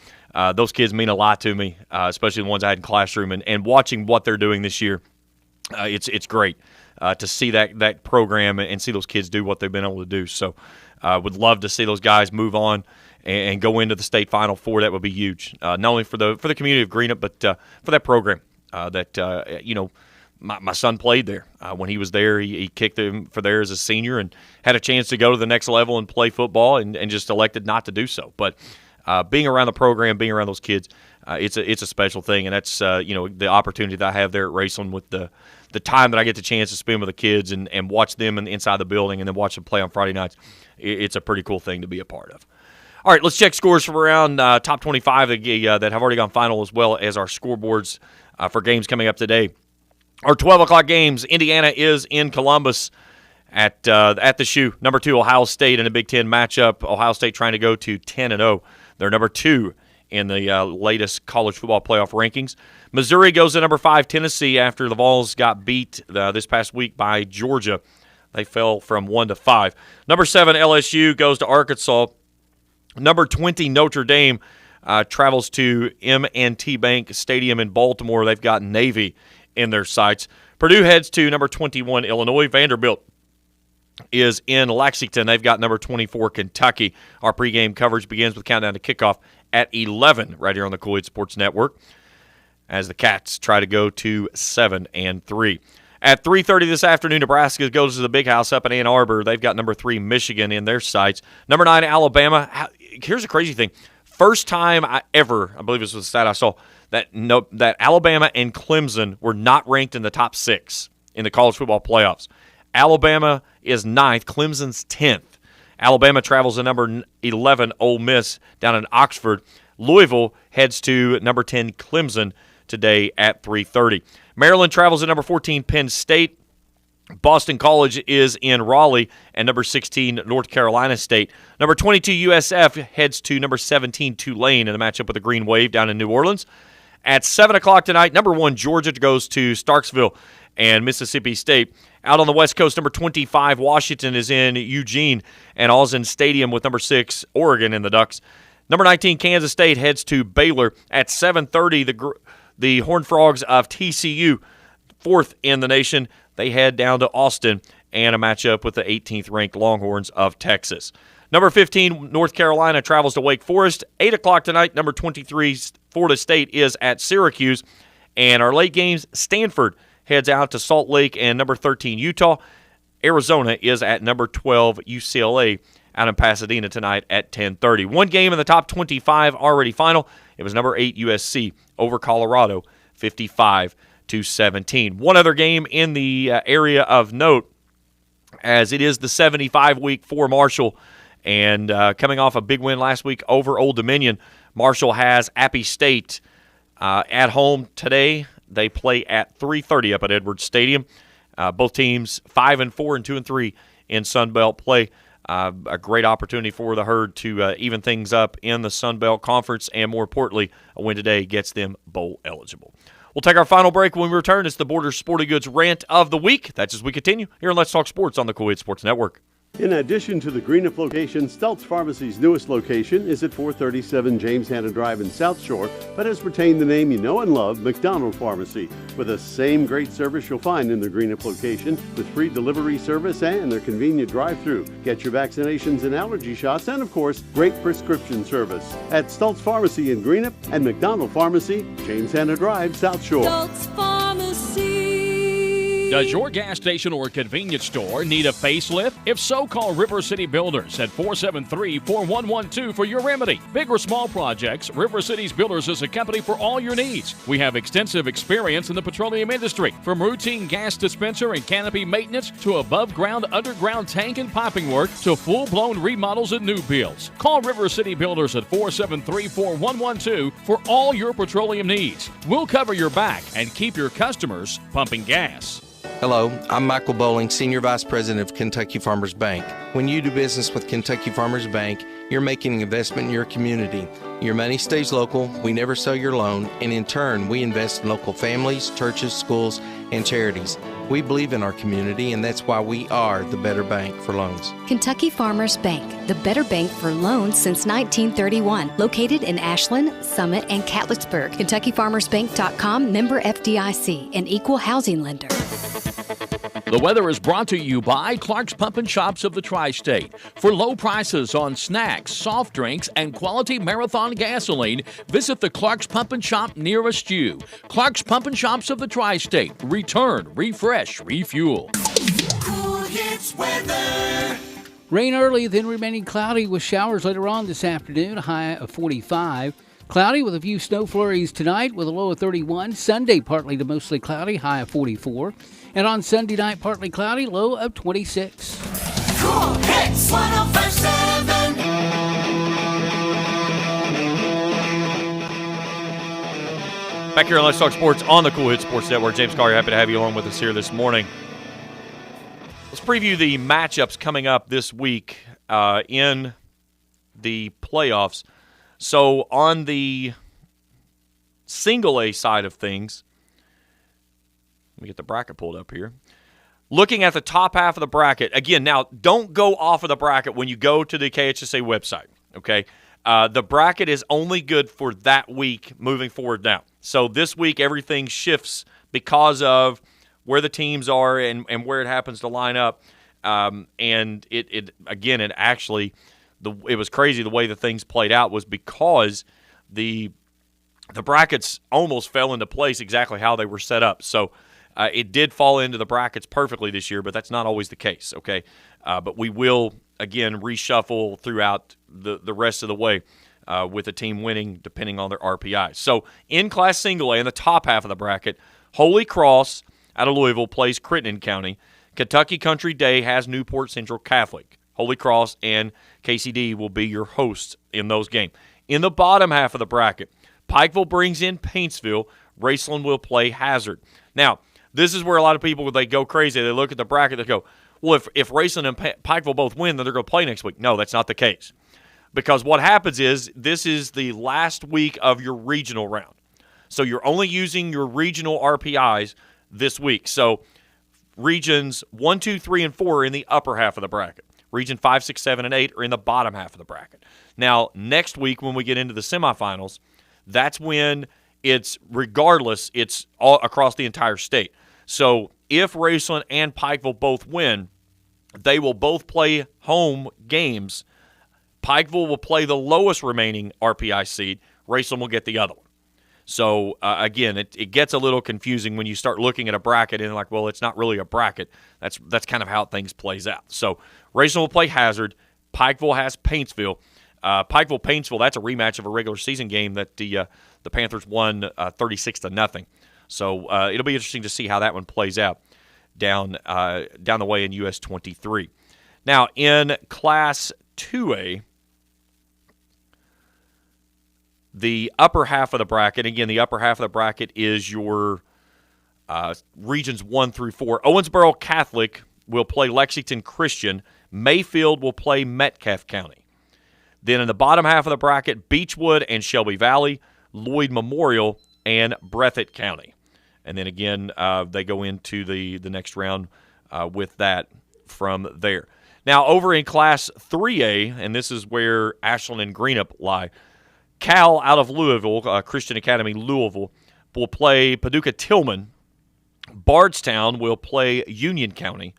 [SPEAKER 13] Those kids mean a lot to me, especially the ones I had in classroom, and watching what they're doing this year. It's great to see that program and see those kids do what they've been able to do. So would love to see those guys move on and go into the state Final Four. That would be huge, not only for the community of Greenup, but for that program. My son played there. When he was there, he kicked him for there as a senior and had a chance to go to the next level and play football, and just elected not to do so. But being around the program, being around those kids, it's a special thing, and that's the opportunity that I have there at Raceland with the time that I get the chance to spend with the kids and watch them inside the building and then watch them play on Friday nights. It's a pretty cool thing to be a part of. All right, let's check scores from around top 25 that have already gone final, as well as our scoreboards for games coming up today. Our 12 o'clock games, Indiana is in Columbus at the Shoe. Number 2, Ohio State in a Big Ten matchup. Ohio State trying to go to 10-0. They're number 2 in the latest college football playoff rankings. Missouri goes to number 5, Tennessee, after the Vols got beat this past week by Georgia. They fell from 1 to 5. Number 7, LSU goes to Arkansas. Number 20, Notre Dame travels to M&T Bank Stadium in Baltimore. They've got Navy in their sights. Purdue heads to number 21, Illinois. Vanderbilt is in Lexington. They've got number 24, Kentucky. Our pregame coverage begins with countdown to kickoff at 11 right here on the Cool Hit Sports Network, as the Cats try to go to 7-3. At 3:30 this afternoon, Nebraska goes to the Big House up in Ann Arbor. They've got number 3, Michigan, in their sights. Number 9, Alabama. Here's a crazy thing. First time I believe this was the stat I saw, that Alabama and Clemson were not ranked in the top 6 in the college football playoffs. Alabama is 9th, Clemson's 10th. Alabama travels to number 11, Ole Miss, down in Oxford. Louisville heads to number 10, Clemson, today at 3:30. Maryland travels to number 14, Penn State. Boston College is in Raleigh, and number 16, North Carolina State. Number 22, USF heads to number 17, Tulane, in a matchup with the Green Wave down in New Orleans. At 7 o'clock tonight, number 1, Georgia goes to Starksville and Mississippi State. Out on the West Coast, number 25, Washington is in Eugene and Alzin Stadium with number 6, Oregon, in the Ducks. Number 19, Kansas State heads to Baylor. At 7:30, the Horned Frogs of TCU, 4th in the nation, they head down to Austin and a matchup with the 18th-ranked Longhorns of Texas. Number 15, North Carolina travels to Wake Forest. 8 o'clock tonight, number 23, Florida State is at Syracuse. And our late games, Stanford heads out to Salt Lake, and number 13, Utah. Arizona is at number 12, UCLA, out in Pasadena tonight at 10:30. One game in the top 25 already final. It was number 8, USC over Colorado, 55-17. One other game in the area of note, as it is the 75 week for Marshall, and coming off a big win last week over Old Dominion, Marshall has Appy State at home today. They play at 3:30 up at Edwards Stadium. Both teams 5-4 and 2-3 in Sun Belt play. A great opportunity for the Herd to even things up in the Sun Belt Conference, and more importantly, a win today gets them bowl eligible. We'll take our final break. When we return, it's the Borders Sporting Goods Rant of the Week. That's as we continue here on Let's Talk Sports on the Cool Hit Sports Network.
[SPEAKER 12] In addition to the Greenup location, Stultz Pharmacy's newest location is at 437 James Hanna Drive in South Shore, but has retained the name you know and love, McDonald Pharmacy, with the same great service you'll find in the Greenup location, with free delivery service and their convenient drive-thru. Get your vaccinations and allergy shots, and of course, great prescription service at Stultz Pharmacy in Greenup and McDonald Pharmacy, James Hanna Drive, South Shore.
[SPEAKER 2] Stultz Pharmacy.
[SPEAKER 4] Does your gas station or convenience store need a facelift? If so, call River City Builders at 473-4112 for your remedy. Big or small projects, River City's Builders is a company for all your needs. We have extensive experience in the petroleum industry, from routine gas dispenser and canopy maintenance to above-ground, underground tank and piping work to full-blown remodels and new builds. Call River City Builders at 473-4112 for all your petroleum needs. We'll cover your back and keep your customers pumping gas.
[SPEAKER 19] Hello, I'm Michael Bowling, Senior Vice President of Kentucky Farmers Bank. When you do business with Kentucky Farmers Bank, you're making an investment in your community. Your money stays local, we never sell your loan, and in turn, we invest in local families, churches, schools, and charities. We believe in our community, and that's why we are the better bank for loans.
[SPEAKER 20] Kentucky Farmers Bank, the better bank for loans since 1931. Located in Ashland, Summit, and Catlettsburg. KentuckyFarmersBank.com, member FDIC, an equal housing lender.
[SPEAKER 4] The weather is brought to you by Clark's Pump and Shops of the Tri-State. For low prices on snacks, soft drinks, and quality Marathon gasoline, visit the Clark's Pump and Shop nearest you. Clark's Pump and Shops of the Tri-State. Return, refresh, refuel.
[SPEAKER 2] Cool Hits weather.
[SPEAKER 10] Rain early, then remaining cloudy with showers later on this afternoon, a high of 45. Cloudy with a few snow flurries tonight with a low of 31. Sunday, partly to mostly cloudy, high of 44. And on Sunday night, partly cloudy, low of 26.
[SPEAKER 2] Cool Hits 105.7.
[SPEAKER 13] Back here on Let's Talk Sports on the Cool Hits Sports Network. James Collier, happy to have you along with us here this morning. Let's preview the matchups coming up this week in the playoffs. So on the single A side of things, let me get the bracket pulled up here. Looking at the top half of the bracket, again, now don't go off of the bracket when you go to the KHSA website, okay? The bracket is only good for that week moving forward now. So this week everything shifts because of where the teams are and where it happens to line up. And it was crazy the way the things played out was because the brackets almost fell into place exactly how they were set up. So it did fall into the brackets perfectly this year, but that's not always the case, okay? But we will, again, reshuffle throughout the rest of the way with a team winning depending on their RPI. So in Class Single A, in the top half of the bracket, Holy Cross out of Louisville plays Crittenden County. Kentucky Country Day has Newport Central Catholic. Holy Cross and KCD will be your hosts in those games. In the bottom half of the bracket, Pikeville brings in Paintsville. Raceland will play Hazard. Now, this is where a lot of people, they go crazy. They look at the bracket, they go, well, if Raceland and Pikeville both win, then they're going to play next week. No, that's not the case. Because what happens is this is the last week of your regional round. So you're only using your regional RPIs this week. So regions 1, 2, 3, and 4 are in the upper half of the bracket. Region 5, 6, 7, and 8 are in the bottom half of the bracket. Now, next week when we get into the semifinals, that's when it's all across the entire state. So if Raceland and Pikeville both win, they will both play home games. Pikeville will play the lowest remaining RPI seed. Raceland will get the other one. So, again, it gets a little confusing when you start looking at a bracket and like, well, it's not really a bracket. That's kind of how things plays out. So, Raceland will play Hazard. Pikeville has Paintsville. Pikeville-Paintsville, that's a rematch of a regular season game that the Panthers won 36-0. So, it'll be interesting to see how that one plays out down the way in US 23. Now, in Class 2A, the upper half of the bracket, again, the upper half of the bracket is your regions 1 through 4. Owensboro Catholic will play Lexington Christian. Mayfield will play Metcalfe County. Then in the bottom half of the bracket, Beechwood and Shelby Valley, Lloyd Memorial, and Breathitt County. And then again, they go into the next round with that from there. Now, over in Class 3A, and this is where Ashland and Greenup lie, Cal out of Louisville, Christian Academy Louisville, will play Paducah Tillman. Bardstown will play Union County.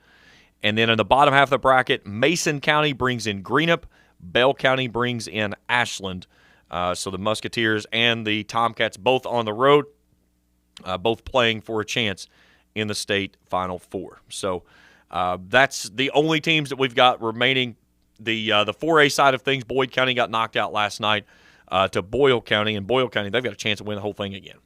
[SPEAKER 13] And then in the bottom half of the bracket, Mason County brings in Greenup. Bell County brings in Ashland. So the Musketeers and the Tomcats both on the road, both playing for a chance in the state Final Four. So that's the only teams that we've got remaining. The 4A side of things, Boyd County got knocked out last night to Boyle County, and Boyle County, they've got a chance to win the whole thing again.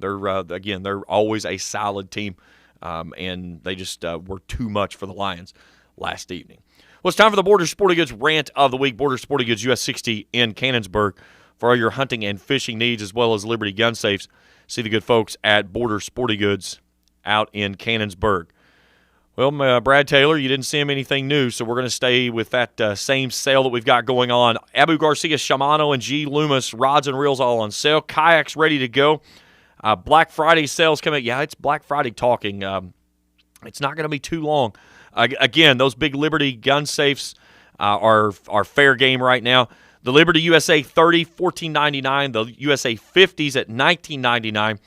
[SPEAKER 13] They're always a solid team, and they just were too much for the Lions last evening. Well, it's time for the Border Sporting Goods Rant of the Week. Border Sporting Goods US 60 in Cannonsburg for all your hunting and fishing needs, as well as Liberty Gun Safes. See the good folks at Border Sporting Goods out in Cannonsburg. Well, Brad Taylor, you didn't see him anything new, so we're going to stay with that same sale that we've got going on. Abu Garcia, Shimano, and G. Loomis, rods and reels all on sale. Kayaks ready to go. Black Friday sales coming. Yeah, it's Black Friday talking. It's not going to be too long. Again, those big Liberty gun safes are fair game right now. The Liberty USA 30, $14.99. The USA 50s at $19.99.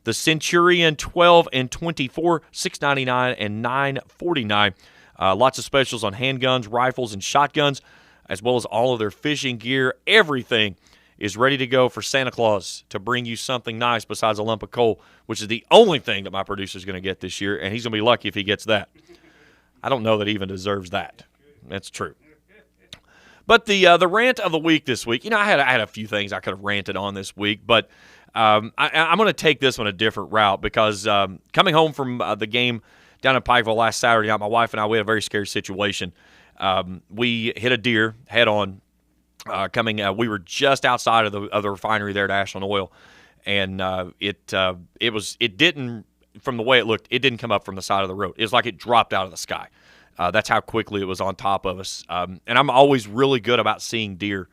[SPEAKER 13] The Centurion 12 and 24, $6.99 and $9.49. Lots of specials on handguns, rifles, and shotguns, as well as all of their fishing gear. Everything is ready to go for Santa Claus to bring you something nice besides a lump of coal, which is the only thing that my producer is going to get this year, and he's going to be lucky if he gets that. I don't know that he even deserves that. That's true. But the rant of the week this week, I had a few things I could have ranted on this week, but I'm going to take this one a different route because coming home from the game down in Pikeville last Saturday night, my wife and I, we had a very scary situation. We hit a deer head on we were just outside of the refinery there at Ashland Oil, and it didn't, from the way it looked, it didn't come up from the side of the road. It was like it dropped out of the sky. That's how quickly it was on top of us. And I'm always really good about seeing deer.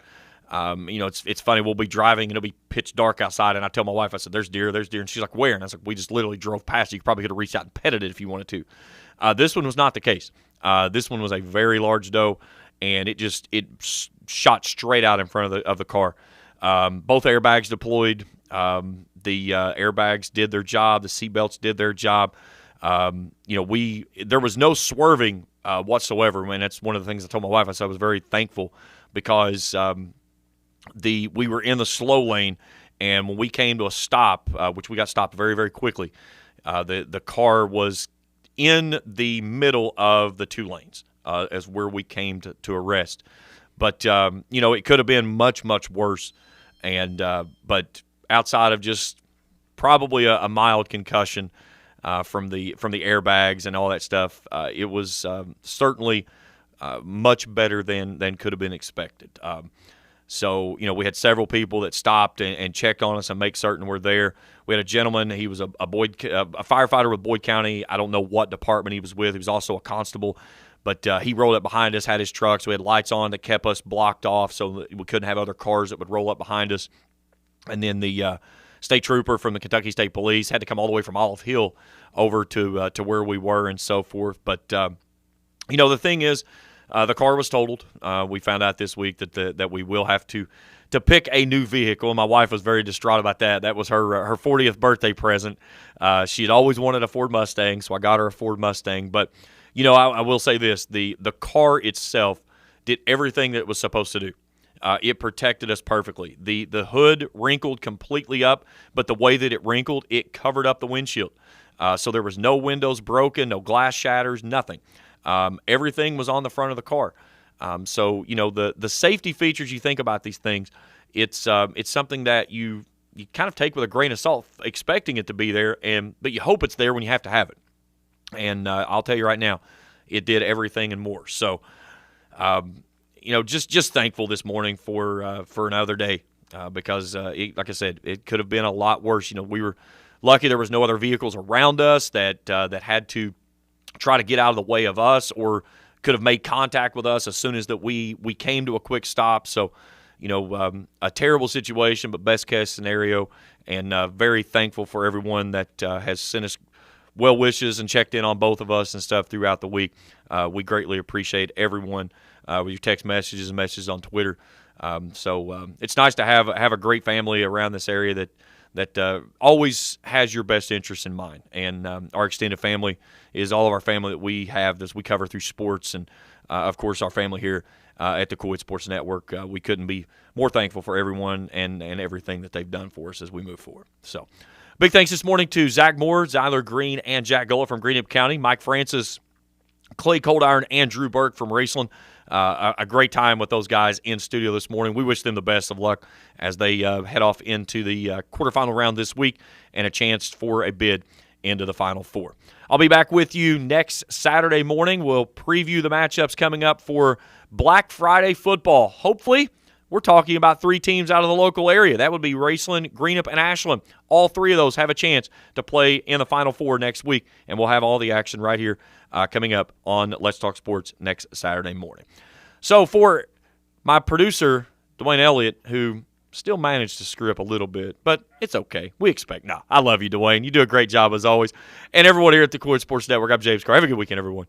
[SPEAKER 13] It's funny. We'll be driving and it'll be pitch dark outside, and I tell my wife, I said, "There's deer," and she's like, "Where?" And I was like, "We just literally drove past it. You probably could have reached out and petted it if you wanted to." This one was not the case. This one was a very large doe, and it shot straight out in front of the car. Both airbags deployed. The airbags did their job. The seatbelts did their job. There was no swerving whatsoever. I mean, that's one of the things I told my wife. I said I was very thankful because we were in the slow lane, and when we came to a stop, which we got stopped very, very quickly, the car was in the middle of the two lanes as where we came to a rest. But it could have been much, much worse. And but outside of just probably a mild concussion from the airbags and all that stuff, it was certainly much better than could have been expected. So we had several people that stopped and checked on us and make certain we're there. We had a gentleman. He was a firefighter with Boyd County. I don't know what department he was with. He was also a constable. But he rolled up behind us, had his truck, so we had lights on that kept us blocked off so that we couldn't have other cars that would roll up behind us. And then the state trooper from the Kentucky State Police had to come all the way from Olive Hill over to where we were and so forth. But, the thing is, the car was totaled. We found out this week that we will have to pick a new vehicle. And my wife was very distraught about that. That was her 40th birthday present. She had always wanted a Ford Mustang, so I got her a Ford Mustang. But I will say this, the car itself did everything that it was supposed to do. It protected us perfectly. The hood wrinkled completely up, but the way that it wrinkled, it covered up the windshield. So there was no windows broken, no glass shatters, nothing. Everything was on the front of the car. So the safety features, you think about these things, it's something that you kind of take with a grain of salt, expecting it to be there, but you hope it's there when you have to have it. And I'll tell you right now, it did everything and more. So, just thankful this morning for another day because, like I said, it could have been a lot worse. We were lucky there was no other vehicles around us that had to try to get out of the way of us or could have made contact with us as soon as that we came to a quick stop. So, a terrible situation, but best case scenario, and very thankful for everyone that has sent us well wishes and checked in on both of us and stuff throughout the week. We greatly appreciate everyone with your text messages and messages on Twitter. So it's nice to have a great family around this area that always has your best interests in mind. And our extended family is all of our family that we have that we cover through sports and, of course, our family here at the Cool Hit Sports Network. We couldn't be more thankful for everyone and everything that they've done for us as we move forward. So, big thanks this morning to Zach Moore, Zyler Green, and Jack Gulla from Greenup County, Mike Francis, Clay Coldiron, and Drew Burke from Raceland. A great time with those guys in studio this morning. We wish them the best of luck as they head off into the quarterfinal round this week and a chance for a bid into the Final Four. I'll be back with you next Saturday morning. We'll preview the matchups coming up for Black Friday football. Hopefully, we're talking about 3 teams out of the local area. That would be Raceland, Greenup, and Ashland. All 3 of those have a chance to play in the Final Four next week, and we'll have all the action right here coming up on Let's Talk Sports next Saturday morning. So for my producer, Dwayne Elliott, who still managed to screw up a little bit, but it's okay. We expect. No, I love you, Dwayne. You do a great job as always. And everyone here at the Cool Hit Sports Network, I'm James Carr. Have a good weekend, everyone.